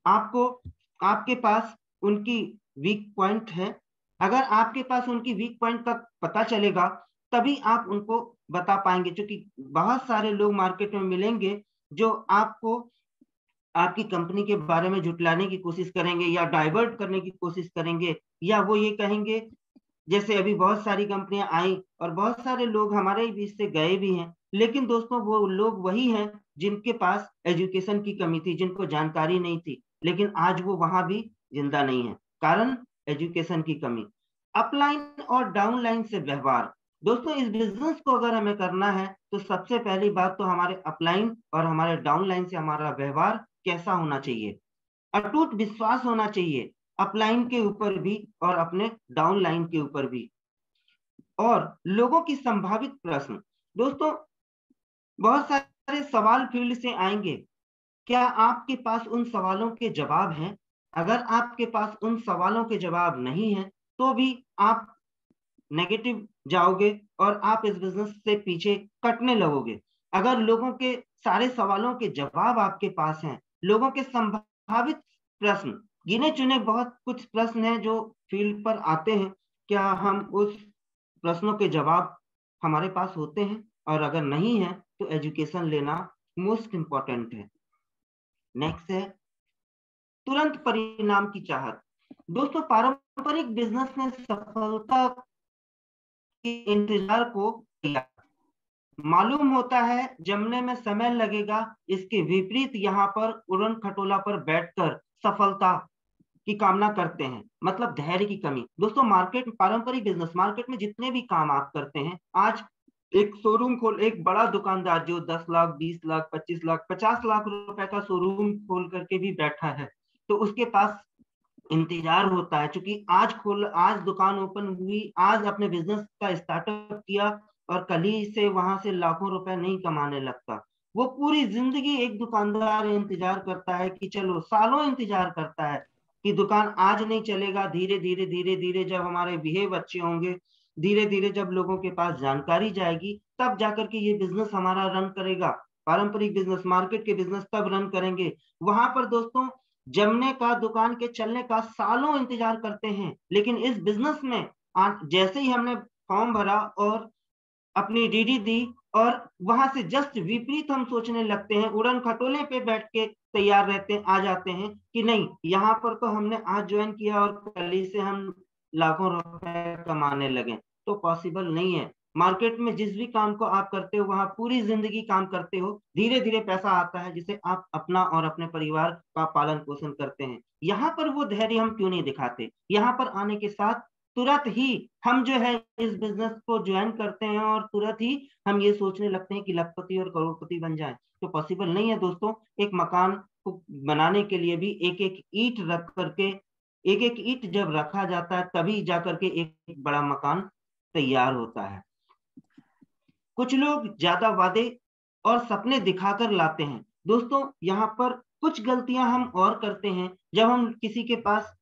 आपके पास उनकी वीक पॉइंट है? अगर आपके पास उनकी वीक पॉइंट का पता चलेगा तभी आप उनको बता पाएंगे, क्योंकि बहुत सारे लोग मार्केट में मिलेंगे जो आपको आपकी कंपनी के बारे में झुटलाने की कोशिश करेंगे या डाइवर्ट करने की कोशिश करेंगे, या वो ये कहेंगे, जैसे अभी बहुत सारी कंपनियां आई और बहुत सारे लोग हमारे बीच से गए भी हैं, लेकिन दोस्तों वो लोग वही हैं जिनके पास एजुकेशन की कमी थी, जिनको जानकारी नहीं थी, लेकिन आज वो वहां भी जिंदा नहीं है, कारण एजुकेशन की कमी। अपलाइन और डाउनलाइन से व्यवहार। दोस्तों, इस बिजनेस को अगर हमें करना है तो सबसे पहली बात तो हमारे अपलाइन और हमारे डाउनलाइन से हमारा व्यवहार कैसा होना चाहिए। अटूट विश्वास होना चाहिए अपलाइन के ऊपर भी और अपने डाउनलाइन के ऊपर भी। और लोगों की संभावित प्रश्न। दोस्तों, बहुत सारे सवाल फील्ड से आएंगे, क्या आपके पास उन सवालों के जवाब हैं? अगर आपके पास उन सवालों के जवाब नहीं है तो भी आप नेगेटिव जाओगे और आप इस बिजनेस से पीछे कटने लगोगे। अगर लोगों के सारे सवालों के जवाब आपके पास हैं, लोगों के संभावित प्रश्न, गिने चुने बहुत कुछ प्रश्न हैं जो फील्ड पर आते हैं, क्या हम उस प्रश्नों के जवाब हमारे पास होते हैं? और अगर नहीं है तो एजुकेशन लेना मोस्ट इंपॉर्टेंट है। नेक्स्ट है तुरंत परिणाम की चाहत। दोस्तों, पारंपरिक बिजनेस में सफलता के इंतजार को मालूम होता है जमने में समय लगेगा, इसके विपरीत यहाँ पर उड़न खटोला पर बैठकर सफलता की कामना करते हैं, मतलब धैर्य की कमी। दोस्तों, पारंपरिक बिजनेस मार्केट में जितने भी काम आप करते हैं, आज एक बड़ा दुकानदार जो 10 लाख 20 लाख 25 लाख 50 लाख रुपए का शोरूम खोल करके भी बैठा है, तो उसके पास इंतजार होता है, क्योंकि आज दुकान ओपन हुई, आज अपने बिजनेस का स्टार्टअप किया और कल ही से वहां से लाखों रुपए नहीं कमाने लगता। वो पूरी जिंदगी एक दुकानदार इंतजार करता है कि चलो, सालों इंतजार करता है कि दुकान आज नहीं चलेगा, धीरे धीरे धीरे धीरे जब हमारे बिहेव अच्छे होंगे, धीरे धीरे जब लोगों के पास जानकारी जाएगी, तब जाकर के ये बिजनेस हमारा रन करेगा। पारंपरिक बिजनेस, मार्केट के बिजनेस तब रन करेंगे। वहां पर दोस्तों जमने का, दुकान के चलने का सालों इंतजार करते हैं, लेकिन इस बिजनेस में जैसे ही हमने फॉर्म भरा और अपनी डीडी दी और वहां से जस्ट विपरीत हम सोचने लगते हैं, उड़न खटोले पे बैठ के तैयार रहते आ जाते हैं कि नहीं, यहाँ पर तो हमने आज ज्वाइन किया और कल ही से हम लाखों रुपए कमाने लगे, तो पॉसिबल नहीं है। मार्केट में जिस भी काम को आप करते हो वहां पूरी जिंदगी काम करते हो, धीरे धीरे पैसा आता है जिसे आप अपना और अपने परिवार का पालन पोषण करते हैं। यहाँ पर वो धैर्य हम क्यों नहीं दिखाते? यहाँ पर आने के साथ तुरंत ही हम जो है इस बिजनेस को ज्वाइन करते हैं और तुरंत ही हम ये सोचने लगते हैं कि लखपति और करोड़पति बन जाएं, तो पॉसिबल नहीं है दोस्तों। एक मकान को बनाने के लिए भी एक एक ईंट रख करके, एक एक ईंट जब रखा जाता है तभी जाकर के एक बड़ा मकान तैयार होता है। कुछ लोग ज्यादा वादे और सपने दिखाकर लाते हैं। दोस्तों, यहाँ पर कुछ गलतियां हम और करते हैं। जब हम किसी के पास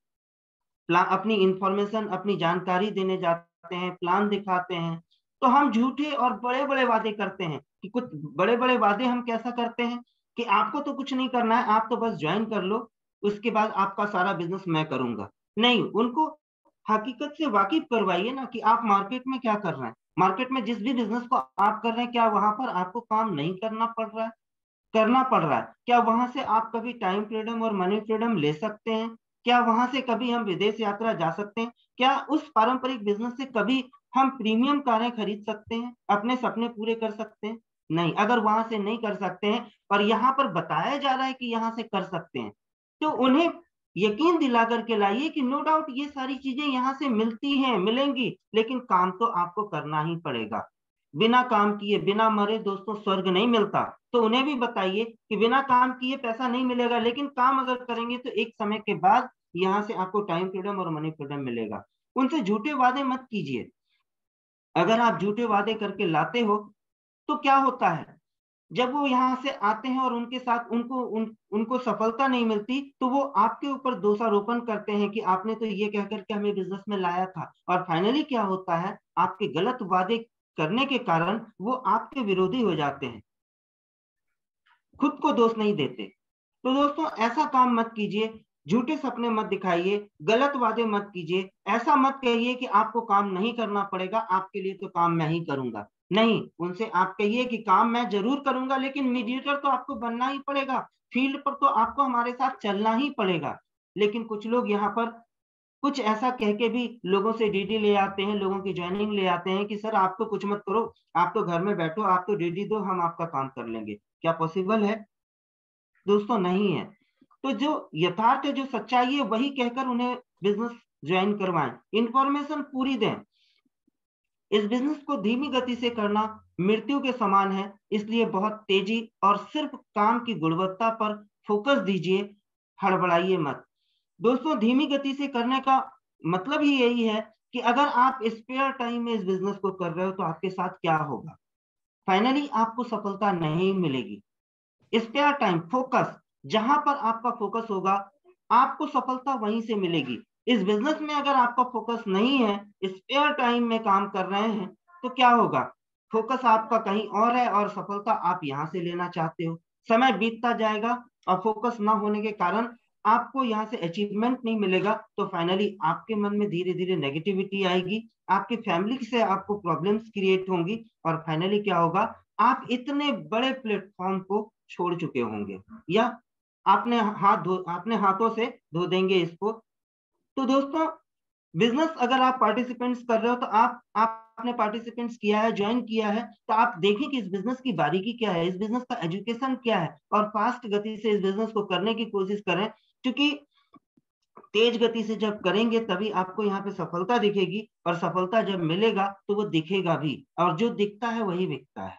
अपनी इंफॉर्मेशन, अपनी जानकारी देने जाते हैं, प्लान दिखाते हैं, तो हम झूठे और बड़े बड़े वादे करते हैं कि कुछ बड़े बड़े वादे हम कैसा करते हैं कि आपको तो कुछ नहीं करना है, आप तो बस ज्वाइन कर लो, उसके बाद आपका सारा बिजनेस मैं करूंगा। नहीं, उनको हकीकत से वाकिफ करवाइए ना कि आप मार्केट में क्या कर रहे हैं। मार्केट में जिस भी बिजनेस को आप कर रहे हैं, क्या वहां पर आपको काम नहीं करना पड़ रहा है? करना पड़ रहा है। क्या वहां से आप कभी टाइम फ्रीडम और मनी फ्रीडम ले सकते हैं? क्या वहां से कभी हम विदेश यात्रा जा सकते हैं? क्या उस पारंपरिक बिजनेस से कभी हम प्रीमियम कारें खरीद सकते हैं, अपने सपने पूरे कर सकते हैं? नहीं। अगर वहां से नहीं कर सकते हैं और यहाँ पर बताया जा रहा है कि यहाँ से कर सकते हैं, तो उन्हें यकीन दिला करके लाइए कि नो डाउट ये सारी चीजें यहाँ से मिलती हैं, मिलेंगी, लेकिन काम तो आपको करना ही पड़ेगा। बिना काम किए, बिना मरे दोस्तों स्वर्ग नहीं मिलता। तो उन्हें भी बताइए कि बिना काम किए पैसा नहीं मिलेगा, लेकिन काम अगर करेंगे तो एक समय के बाद यहाँ से आपको टाइम फ्रीडम और मनी फ्रीडम मिलेगा। उनसे झूठे वादे मत कीजिए। अगर आप झूठे वादे करके लाते हो तो क्या होता है, जब वो यहाँ से आते हैं और उनके साथ उनको सफलता नहीं मिलती, तो वो आपके ऊपर दोषारोपण करते हैं कि आपने तो ये कहकर के हमें बिजनेस में लाया था। और फाइनली क्या होता है, आपके गलत वादे करने के कारण वो आपके विरोधी हो जाते हैं, खुद को दोष नहीं देते। तो दोस्तों ऐसा काम मत कीजिए, झूठे सपने मत दिखाइए, गलत वादे मत कीजिए, ऐसा मत कहिए कि आपको काम नहीं करना पड़ेगा, आपके लिए तो काम मैं ही करूंगा। नहीं, उनसे आप कहिए कि काम मैं जरूर करूंगा, लेकिन मीडिएटर तो आपको बनना ही पड़ेगा, फील्ड पर तो आपको हमारे साथ चलना ही पड़ेगा। लेकिन कुछ लोग यहाँ पर कुछ ऐसा कह के भी लोगों से डीडी ले आते हैं, लोगों की ज्वाइनिंग ले आते हैं कि सर आप तो कुछ मत करो, आप तो घर में बैठो, आप तो डीडी दो, हम आपका काम कर लेंगे। क्या पॉसिबल है दोस्तों? नहीं है। तो जो यथार्थ है, जो सच्चाई है, वही कहकर उन्हें बिजनेस ज्वाइन करवाएं, इंफॉर्मेशन पूरी दें। इस बिजनेस को धीमी गति से करना मृत्यु के समान है, इसलिए बहुत तेजी और सिर्फ काम की गुणवत्ता पर फोकस दीजिए, हड़बड़ाइए मत। दोस्तों धीमी गति से करने का मतलब ही यही है कि अगर आप स्पेयर टाइम में इस बिजनेस को कर रहे हो तो आपके साथ क्या होगा, फाइनली आपको सफलता नहीं मिलेगी। स्पेयर टाइम, फोकस, जहां पर आपका फोकस होगा आपको सफलता वहीं से मिलेगी। इस बिजनेस में अगर आपका फोकस नहीं है, स्पेयर टाइम में काम कर रहे हैं, तो क्या होगा, फोकस आपका कहीं और है और सफलता आप यहां से लेना चाहते हो। समय बीतता जाएगा और फोकस ना होने के कारण आपको यहाँ से अचीवमेंट नहीं मिलेगा, तो फाइनली आपके मन में धीरे धीरे नेगेटिविटी आएगी, आपकी फैमिली से आपको प्रॉब्लम्स क्रिएट होंगी, और फाइनली क्या होगा, आप इतने बड़े प्लेटफॉर्म को छोड़ चुके होंगे, या आपने हाथों से धो देंगे इसको। तो दोस्तों बिजनेस अगर आप पार्टिसिपेंट्स कर रहे हो, तो आपने पार्टिसिपेंट्स किया है, ज्वाइन किया है, तो आप देखिए कि इस बिजनेस की बारीकी क्या है, इस बिजनेस का एजुकेशन क्या है, और फास्ट गति से इस बिजनेस को करने की कोशिश करें, क्योंकि तेज गति से जब करेंगे तभी आपको यहाँ पे सफलता दिखेगी, और सफलता जब मिलेगा तो वो दिखेगा भी, और जो दिखता है वही बिकता है।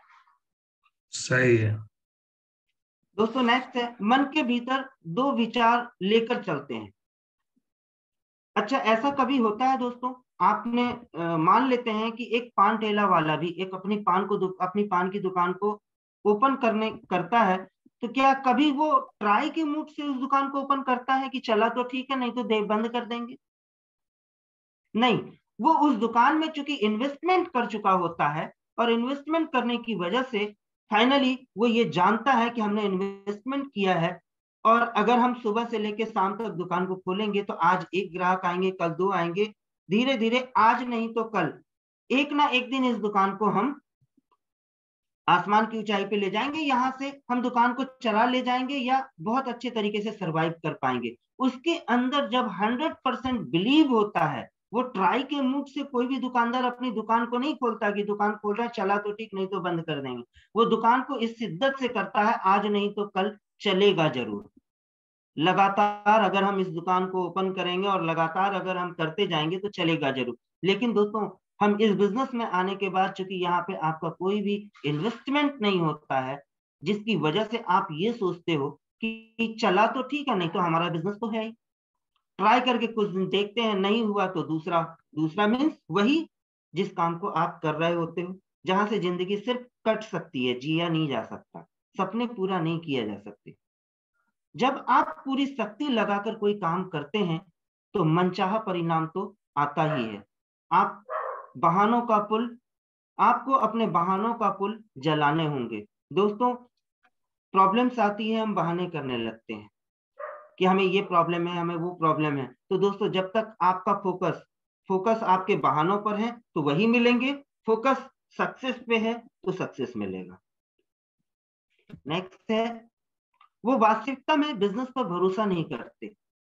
सही है दोस्तों नेक्स्ट है, मन के भीतर दो विचार लेकर चलते हैं। अच्छा, ऐसा कभी होता है दोस्तों, आपने मान लेते हैं कि एक पान ठेला वाला भी एक अपनी पान की दुकान को ओपन करता है, तो क्या कभी वो ट्राई के मूड से उस दुकान को ओपन करता है कि चला तो ठीक है, नहीं तो बंद कर देंगे? नहीं, वो उस दुकान में चूंकि इन्वेस्टमेंट कर चुका होता है, और इन्वेस्टमेंट करने की वजह से फाइनली वो ये जानता है कि हमने इन्वेस्टमेंट किया है, और अगर हम सुबह से लेकर शाम तक दुकान को खोलेंगे तो आज एक ग्राहक आएंगे, कल दो आएंगे, धीरे धीरे आज नहीं तो कल एक ना एक दिन इस दुकान को हम आसमान की ऊंचाई पे ले जाएंगे, यहां से हम दुकान को चला ले जाएंगे, या बहुत अच्छे तरीके से सरवाइव कर पाएंगे। उसके अंदर जब 100% बिलीव होता है, वो ट्राई के मूड से कोई भी दुकानदार अपनी दुकान को नहीं खोलता कि दुकान खोल रहा है, चला तो ठीक, नहीं तो बंद कर देंगे। वो दुकान को इस शिद्दत से करता है, आज नहीं तो कल चलेगा जरूर। लगातार अगर हम इस दुकान को ओपन करेंगे और लगातार अगर हम करते जाएंगे तो चलेगा जरूर। लेकिन दोस्तों हम इस बिजनेस में आने के बाद, चूंकि यहाँ पे आपका कोई भी इन्वेस्टमेंट नहीं होता है, जिसकी वजह से आप ये सोचते हो कि चला तो ठीक है, नहीं तो हमारा बिजनेस तो है ही, ट्राई करके कुछ दिन देखते हैं, नहीं हुआ तो दूसरा मीन्स वही जिस काम को आप कर रहे होते हो, जहां से जिंदगी सिर्फ कट सकती है, जिया नहीं जा सकता, सपने पूरा नहीं किया जा सकते। जब आप पूरी शक्ति लगाकर कोई काम करते हैं तो मनचाहा परिणाम तो आता ही है। आपको अपने बहानों का पुल जलाने होंगे। दोस्तों प्रॉब्लम्स आती है, हम बहाने करने लगते हैं कि हमें ये प्रॉब्लम है, हमें वो प्रॉब्लम है। तो दोस्तों जब तक आपका फोकस आपके बहानों पर है तो वही मिलेंगे, फोकस सक्सेस पे है तो सक्सेस मिलेगा। नेक्स्ट है, वो वास्तविकता में बिजनेस पर भरोसा नहीं करते।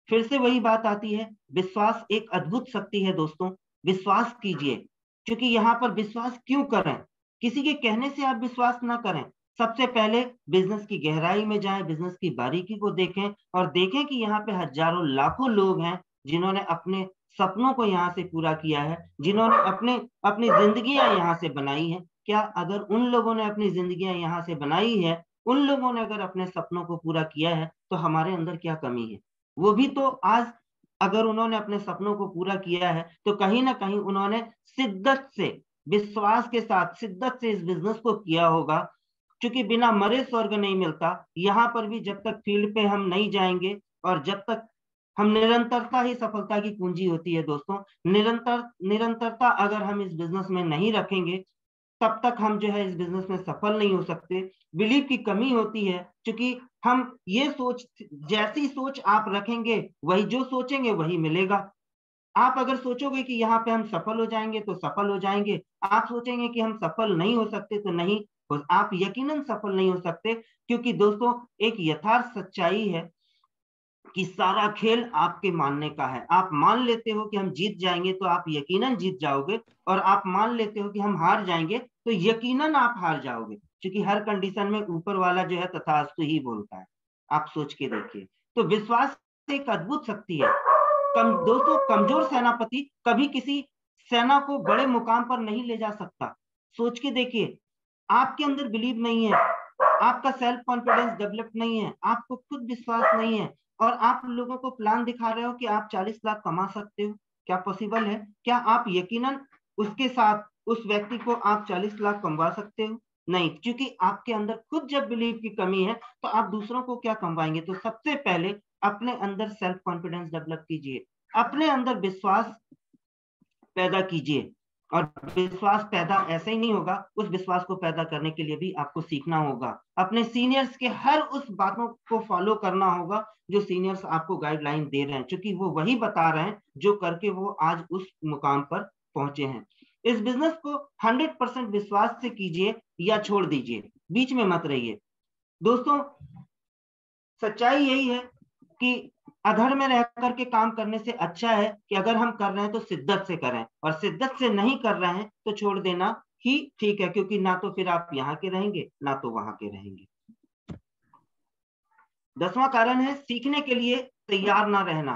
फिर से वही बात आती है, विश्वास एक अद्भुत शक्ति है दोस्तों, विश्वास कीजिए। क्योंकि यहाँ पर विश्वास क्यों करें, किसी के कहने से आप विश्वास ना करें। सबसे पहले बिजनेस की गहराई में जाएं, बिजनेस की बारीकी को देखें, और देखें कि यहाँ पे हजारों लाखों लोग हैं जिन्होंने अपने सपनों को यहाँ से पूरा किया है, जिन्होंने अपनी जिंदगियां यहाँ से बनाई है। क्या अगर उन लोगों ने अपनी जिंदगियां यहाँ से बनाई है, उन लोगों ने अगर अपने सपनों को पूरा किया है, तो हमारे अंदर क्या कमी है? वो भी तो आज अगर उन्होंने अपने सपनों को पूरा किया है तो कहीं ना कहीं उन्होंने शिद्दत से, विश्वास के साथ शिद्दत से इस बिजनेस को किया होगा। क्योंकि बिना मरे स्वर्ग नहीं मिलता। यहाँ पर भी जब तक फील्ड पे हम नहीं जाएंगे और जब तक हम निरंतरता ही सफलता की कुंजी होती है दोस्तों। निरंतरता अगर हम इस बिजनेस में नहीं रखेंगे तब तक हम जो है इस बिजनेस में सफल नहीं हो सकते। बिलीव की कमी होती है, क्योंकि हम ये सोच, जैसी सोच आप रखेंगे वही, जो सोचेंगे वही मिलेगा। आप अगर सोचोगे कि यहाँ पे हम सफल हो जाएंगे तो सफल हो जाएंगे, आप सोचेंगे कि हम सफल नहीं हो सकते तो नहीं, आप यकीनन सफल नहीं हो सकते। क्योंकि दोस्तों एक यथार्थ सच्चाई है कि सारा खेल आपके मानने का है। आप मान लेते हो कि हम जीत जाएंगे तो आप यकीनन जीत जाओगे, और आप मान लेते हो कि हम हार जाएंगे तो यकीनन आप हार जाओगे, क्योंकि हर कंडीशन में ऊपर वाला जो है तथास्तु ही बोलता है। आप सोच के देखिए। तो विश्वास एक अद्भुत शक्ति है। दोस्तों कमजोर सेनापति कभी किसी सेना को बड़े मुकाम पर नहीं ले जा सकता। सोच के देखिए, आपके अंदर बिलीव नहीं है, आपका सेल्फ कॉन्फिडेंस डेवलप नहीं है, आपको खुद विश्वास नहीं है, और आप लोगों को प्लान दिखा रहे हो कि आप 40 लाख कमा सकते हो। क्या पॉसिबल है? क्या आप यकीनन उसके साथ उस व्यक्ति को आप 40 लाख कमवा सकते हो? नहीं, क्योंकि आपके अंदर खुद जब बिलीव की कमी है तो आप दूसरों को क्या कमवाएंगे। तो सबसे पहले अपने अंदर सेल्फ कॉन्फिडेंस डेवलप कीजिए, अपने अंदर विश्वास पैदा कीजिए। और विश्वास पैदा ऐसे ही नहीं होगा, उस विश्वास को पैदा करने के लिए भी आपको सीखना होगा। अपने सीनियर्स के हर उस बातों को फॉलो करना होगा जो सीनियर्स आपको गाइडलाइन दे रहे हैं, क्योंकि वो वही बता रहे हैं जो करके वो आज उस मुकाम पर पहुंचे हैं। इस बिजनेस को 100% विश्वास से कीजिए या छोड़ दीजिए, बीच में मत रहिए। दोस्तों सच्चाई यही है कि अधड़ में रह करके काम करने से अच्छा है कि अगर हम कर रहे हैं तो शिद्दत से करें, और शिद्दत से नहीं कर रहे हैं तो छोड़ देना ही ठीक है, क्योंकि ना तो फिर आप यहाँ के रहेंगे ना तो वहां के रहेंगे। 10वां कारण है सीखने के लिए तैयार ना रहना।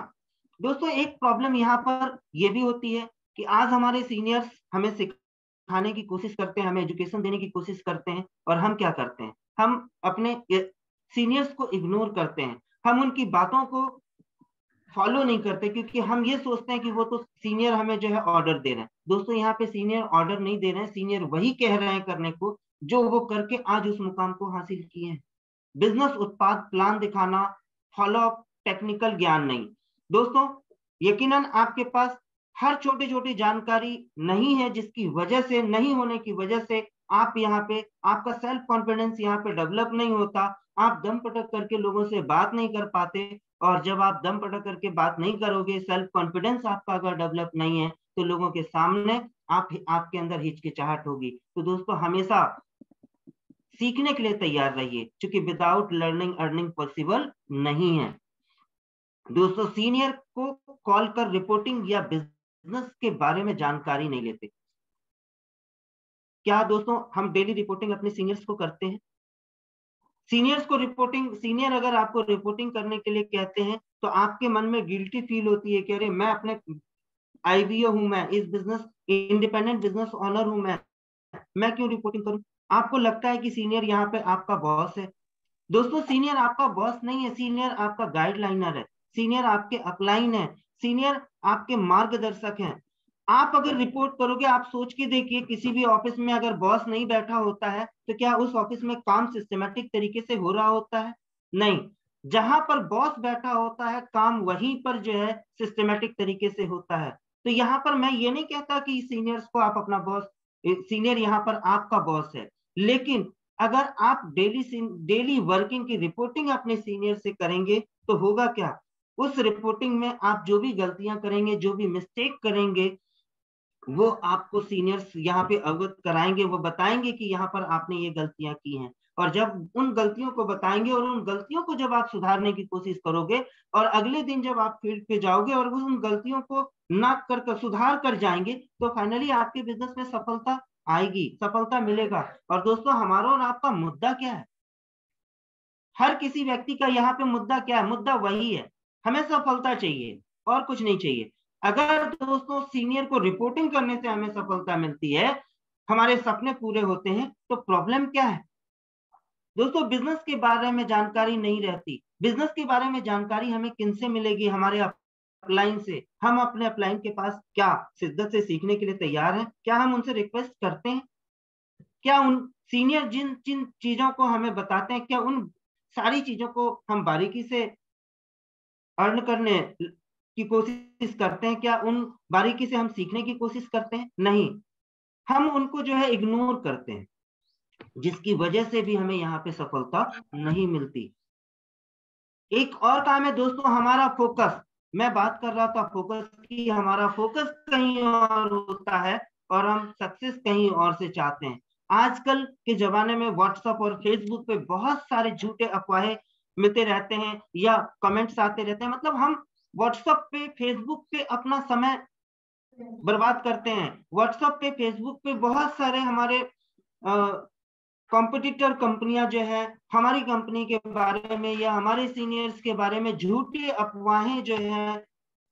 दोस्तों एक प्रॉब्लम यहाँ पर यह भी होती है कि आज हमारे सीनियर्स हमें सिखाने की कोशिश करते हैं, हमें एजुकेशन देने की कोशिश करते हैं, और हम क्या करते हैं, हम अपने सीनियर्स को इग्नोर करते हैं, हम उनकी बातों को फॉलो नहीं करते, क्योंकि हम ये सोचते हैं कि वो तो सीनियर हमें जो है ऑर्डर दे रहे हैं। दोस्तों यहाँ पे सीनियर ऑर्डर नहीं दे रहे हैं, सीनियर वही कह रहे हैं करने को जो वो करके आज उस मुकाम को हासिल किए हैं। बिजनेस उत्पाद प्लान दिखाना, फॉलो अप, टेक्निकल ज्ञान नहीं। दोस्तों यकीनन आपके पास हर छोटी छोटी जानकारी नहीं है, जिसकी वजह से, नहीं होने की वजह से आप यहाँ पे, आपका सेल्फ कॉन्फिडेंस यहाँ पे डेवलप नहीं होता, आप दम पटक करके लोगों से बात नहीं कर पाते। और जब आप दम पटक करके बात नहीं करोगे, सेल्फ कॉन्फिडेंस आपका अगर डेवलप नहीं है, तो लोगों के सामने आपके अंदर हिचकिचाहट होगी। तो दोस्तों हमेशा सीखने के लिए तैयार रहिए, क्योंकि विदाउट लर्निंग अर्निंग पॉसिबल नहीं है। दोस्तों सीनियर को कॉल कर रिपोर्टिंग या बिजनेस के बारे में जानकारी नहीं लेते। क्या दोस्तों हम डेली रिपोर्टिंग अपने सीनियर्स को करते हैं? सीनियर्स को रिपोर्टिंग, सीनियर अगर आपको रिपोर्टिंग करने के लिए कहते हैं तो आपके मन में गिल्टी फील होती है कि अरे मैं अपने आईबीओ हूं, मैं इस बिजनेस इंडिपेंडेंट बिजनेस ओनर हूं, मैं क्यों रिपोर्टिंग करूं? आपको लगता है कि सीनियर यहाँ पे आपका बॉस है। दोस्तों सीनियर आपका बॉस नहीं है, सीनियर आपका गाइडलाइनर है, सीनियर आपके अपलाइन है, सीनियर आपके मार्गदर्शक हैं। आप अगर रिपोर्ट करोगे, आप सोच के देखिए, किसी भी ऑफिस में अगर बॉस नहीं बैठा होता है तो क्या उस ऑफिस में काम सिस्टमेटिक तरीके से हो रहा होता है? नहीं। जहां पर बॉस बैठा होता है काम वहीं पर जो है सिस्टमेटिक तरीके से होता है। तो यहाँ पर मैं ये नहीं कहता कि सीनियर्स को आप अपना बॉस, सीनियर यहाँ पर आपका बॉस है, लेकिन अगर आप डेली वर्किंग की रिपोर्टिंग अपने सीनियर से करेंगे तो होगा क्या, उस रिपोर्टिंग में आप जो भी गलतियां करेंगे, जो भी मिस्टेक करेंगे, वो आपको सीनियर्स यहाँ पे अवगत कराएंगे, वो बताएंगे कि यहाँ पर आपने ये गलतियां की हैं। और जब उन गलतियों को बताएंगे और उन गलतियों को जब आप सुधारने की कोशिश करोगे, और अगले दिन जब आप फील्ड पे जाओगे और उन गलतियों को ना कर सुधार कर जाएंगे, तो फाइनली आपके बिजनेस में सफलता आएगी, सफलता मिलेगा। और दोस्तों हमारा और आपका मुद्दा क्या है? हर किसी व्यक्ति का यहाँ पे मुद्दा क्या है? मुद्दा वही है, हमें सफलता चाहिए और कुछ नहीं चाहिए। अगर दोस्तों सीनियर को रिपोर्टिंग करने से हमें सफलता मिलती है, हमारे सपने पूरे होते हैं, तो प्रॉब्लम क्या है? दोस्तों बिजनेस के बारे में जानकारी नहीं रहती। बिजनेस के बारे में जानकारी हमें किनसे मिलेगी? हमारे अपलाइन से। हम अपने अपलाइन के पास क्या शिद्दत से सीखने के लिए तैयार हैं? क्या हम उनसे रिक्वेस्ट करते हैं? क्या उन सीनियर जिन जिन चीजों को हमें बताते हैं, क्या उन सारी चीजों को हम बारीकी से अर्न करने की कोशिश करते हैं? क्या उन बारीकी से हम सीखने की कोशिश करते हैं? नहीं, हम उनको जो है इग्नोर करते हैं, जिसकी वजह से भी हमें यहाँ पे सफलता नहीं मिलती। एक और काम है दोस्तों, हमारा फोकस। मैं बात कर रहा था फोकस की, हमारा फोकस कहीं और होता है और हम सक्सेस कहीं और से चाहते हैं। आजकल के जमाने में व्हाट्सएप और फेसबुक पे बहुत सारे झूठे अफवाहें मिलते रहते हैं या कमेंट्स आते रहते हैं। मतलब हम व्हाट्सएप पे फेसबुक पे अपना समय बर्बाद करते हैं। व्हाट्सएप पे फेसबुक पे बहुत सारे हमारे कॉम्पिटिटर कंपनियां जो है हमारी कंपनी के बारे में या हमारे सीनियर्स के बारे में झूठी अफवाहें जो है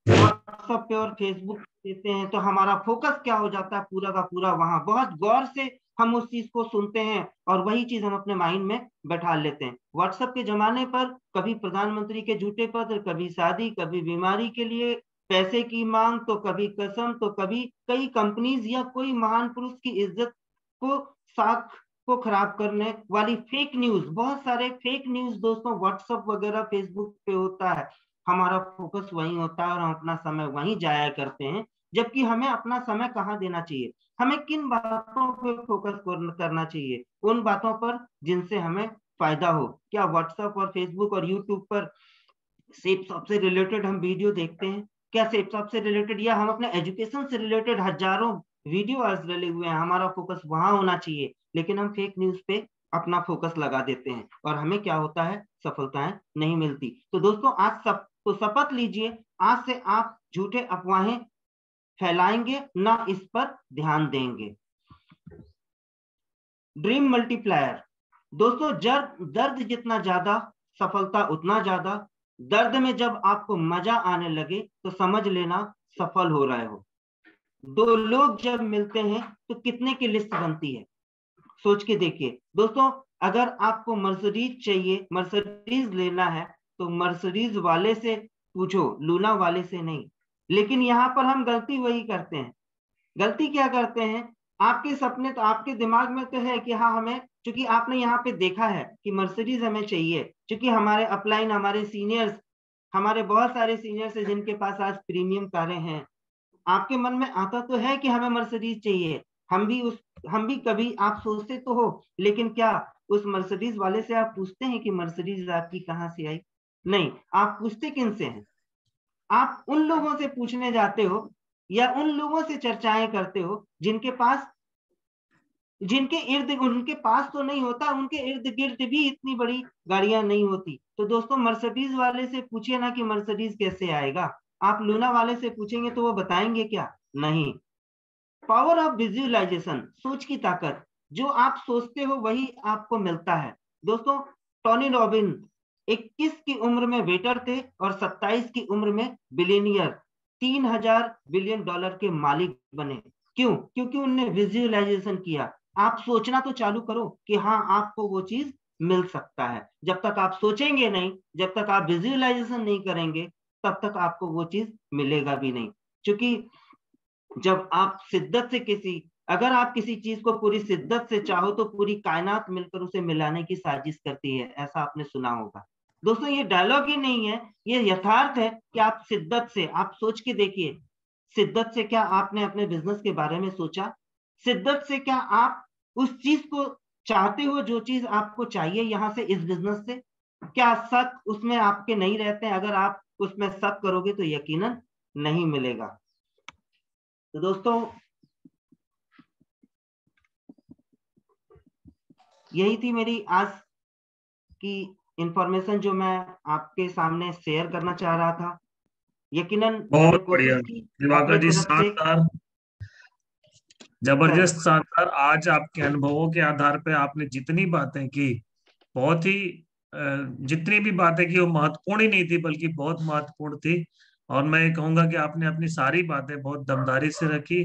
व्हाट्सएप पे और फेसबुक पे देते हैं, तो हमारा फोकस क्या हो जाता है पूरा का पूरा वहां। बहुत गौर से हम उस चीज को सुनते हैं और वही चीज हम अपने माइंड में बैठा लेते हैं। व्हाट्सएप के जमाने पर कभी प्रधानमंत्री के झूठे पत्र, कभी शादी, कभी बीमारी के लिए पैसे की मांग, तो कभी कसम, तो कभी कई कंपनीज या कोई महान पुरुष की इज्जत को साख को खराब करने वाली फेक न्यूज, बहुत सारे फेक न्यूज दोस्तों व्हाट्सएप वगैरह फेसबुक पे होता है। हमारा फोकस वहीं होता है और हम अपना समय वहीं जाया करते हैं, जबकि हमें अपना समय कहाँ देना चाहिए? हमें किन बातों पे फोकस करना चाहिए? उन बातों पर जिनसे हमें फायदा हो। क्या व्हाट्सएप और फेसबुक और यूट्यूब पर सेफ शॉप से रिलेटेड हम वीडियो देखते हैं? क्या सेफ शॉप से रिलेटेड या हम अपने एजुकेशन से रिलेटेड हजारों वीडियो डले हुए हैं, हमारा फोकस वहां होना चाहिए। लेकिन हम फेक न्यूज पे अपना फोकस लगा देते हैं और हमें क्या होता है? सफलताएं नहीं मिलती। तो दोस्तों आज सब तो शपथ लीजिए, आज से आप झूठे अफवाहें फैलाएंगे ना, इस पर ध्यान देंगे। ड्रीम मल्टीप्लायर दोस्तों, दर्द जितना ज्यादा सफलता उतना ज्यादा। दर्द में जब आपको मजा आने लगे तो समझ लेना सफल हो रहे हो। दो लोग जब मिलते हैं तो कितने की लिस्ट बनती है? सोच के देखिए दोस्तों। अगर आपको मर्सिडीज चाहिए, मर्सिडीज लेना है, तो मर्सिडीज वाले से पूछो, लूना वाले से नहीं। लेकिन यहाँ पर हम गलती वही करते हैं। गलती क्या करते हैं? आपके सपने तो आपके दिमाग में तो है कि हाँ हमें, क्योंकि आपने यहाँ पे देखा है कि मर्सिडीज हमें चाहिए, क्योंकि हमारे अपलाइन, हमारे सीनियर्स, हमारे बहुत सारे सीनियर्स हैं जिनके पास आज प्रीमियम कारें हैं। आपके मन में आता तो है कि हमें मर्सिडीज चाहिए। हम भी कभी आप सोचते तो हो, लेकिन क्या उस मर्सिडीज वाले से आप पूछते हैं कि मर्सिडीज आपकी कहाँ से आई? नहीं। आप पूछते किन से हैं? आप उन लोगों से पूछने जाते हो या उन लोगों से चर्चाएं करते हो जिनके पास, जिनके इर्द, उनके पास तो नहीं होता, उनके इर्द गिर्द भी इतनी बड़ी गाड़ियां नहीं होती। तो दोस्तों मर्सिडीज वाले से पूछिए ना कि मर्सिडीज कैसे आएगा। आप लूना वाले से पूछेंगे तो वो बताएंगे क्या? नहीं। पावर ऑफ विजुअलाइजेशन, सोच की ताकत। जो आप सोचते हो वही आपको मिलता है दोस्तों। टोनी रॉबिन 21 की उम्र में वेटर थे और 27 की उम्र में बिलियनियर, 3000 बिलियन डॉलर के मालिक बने। क्यों? क्योंकि उन्होंने विजुअलाइजेशन किया। आप सोचना तो चालू करो कि हाँ आपको वो चीज मिल सकता है। जब तक आप सोचेंगे नहीं, जब तक आप विजुअलाइजेशन नहीं करेंगे, तब तक आपको वो चीज मिलेगा भी नहीं। क्योंकि जब आप शिद्दत से अगर आप किसी चीज को पूरी शिद्दत से चाहो तो पूरी कायनात मिलकर उसे मिलाने की साजिश करती है, ऐसा आपने सुना होगा दोस्तों। ये डायलॉग ही नहीं है, ये यथार्थ है कि आप शिद्दत से, आप सोच के देखिए, शिद्दत से क्या आपने अपने बिजनेस के बारे में सोचा? शिद्दत से क्या आप उस चीज को चाहते हो जो चीज आपको चाहिए यहां से, इस बिजनेस से? क्या शक उसमें आपके नहीं रहते हैं? अगर आप उसमें शक करोगे तो यकीनन नहीं मिलेगा। तो दोस्तों यही थी मेरी आज की इंफॉर्मेशन जो मैं आपके सामने शेयर करना चाह रहा था। यकीनन मैंने बहुत बढ़िया कोशिश की दिवाकर अपने जी, तरफ से। शानदार, जबरदस्त, शानदार। आज आपके अनुभवों के आधार पे आपने जितनी बातें की, बहुत ही जितनी भी बातें की वो महत्वपूर्ण ही नहीं थी बल्कि बहुत महत्वपूर्ण थी। और मैं ये कहूंगा कि आपने अपनी सारी बातें बहुत दमदारी से रखी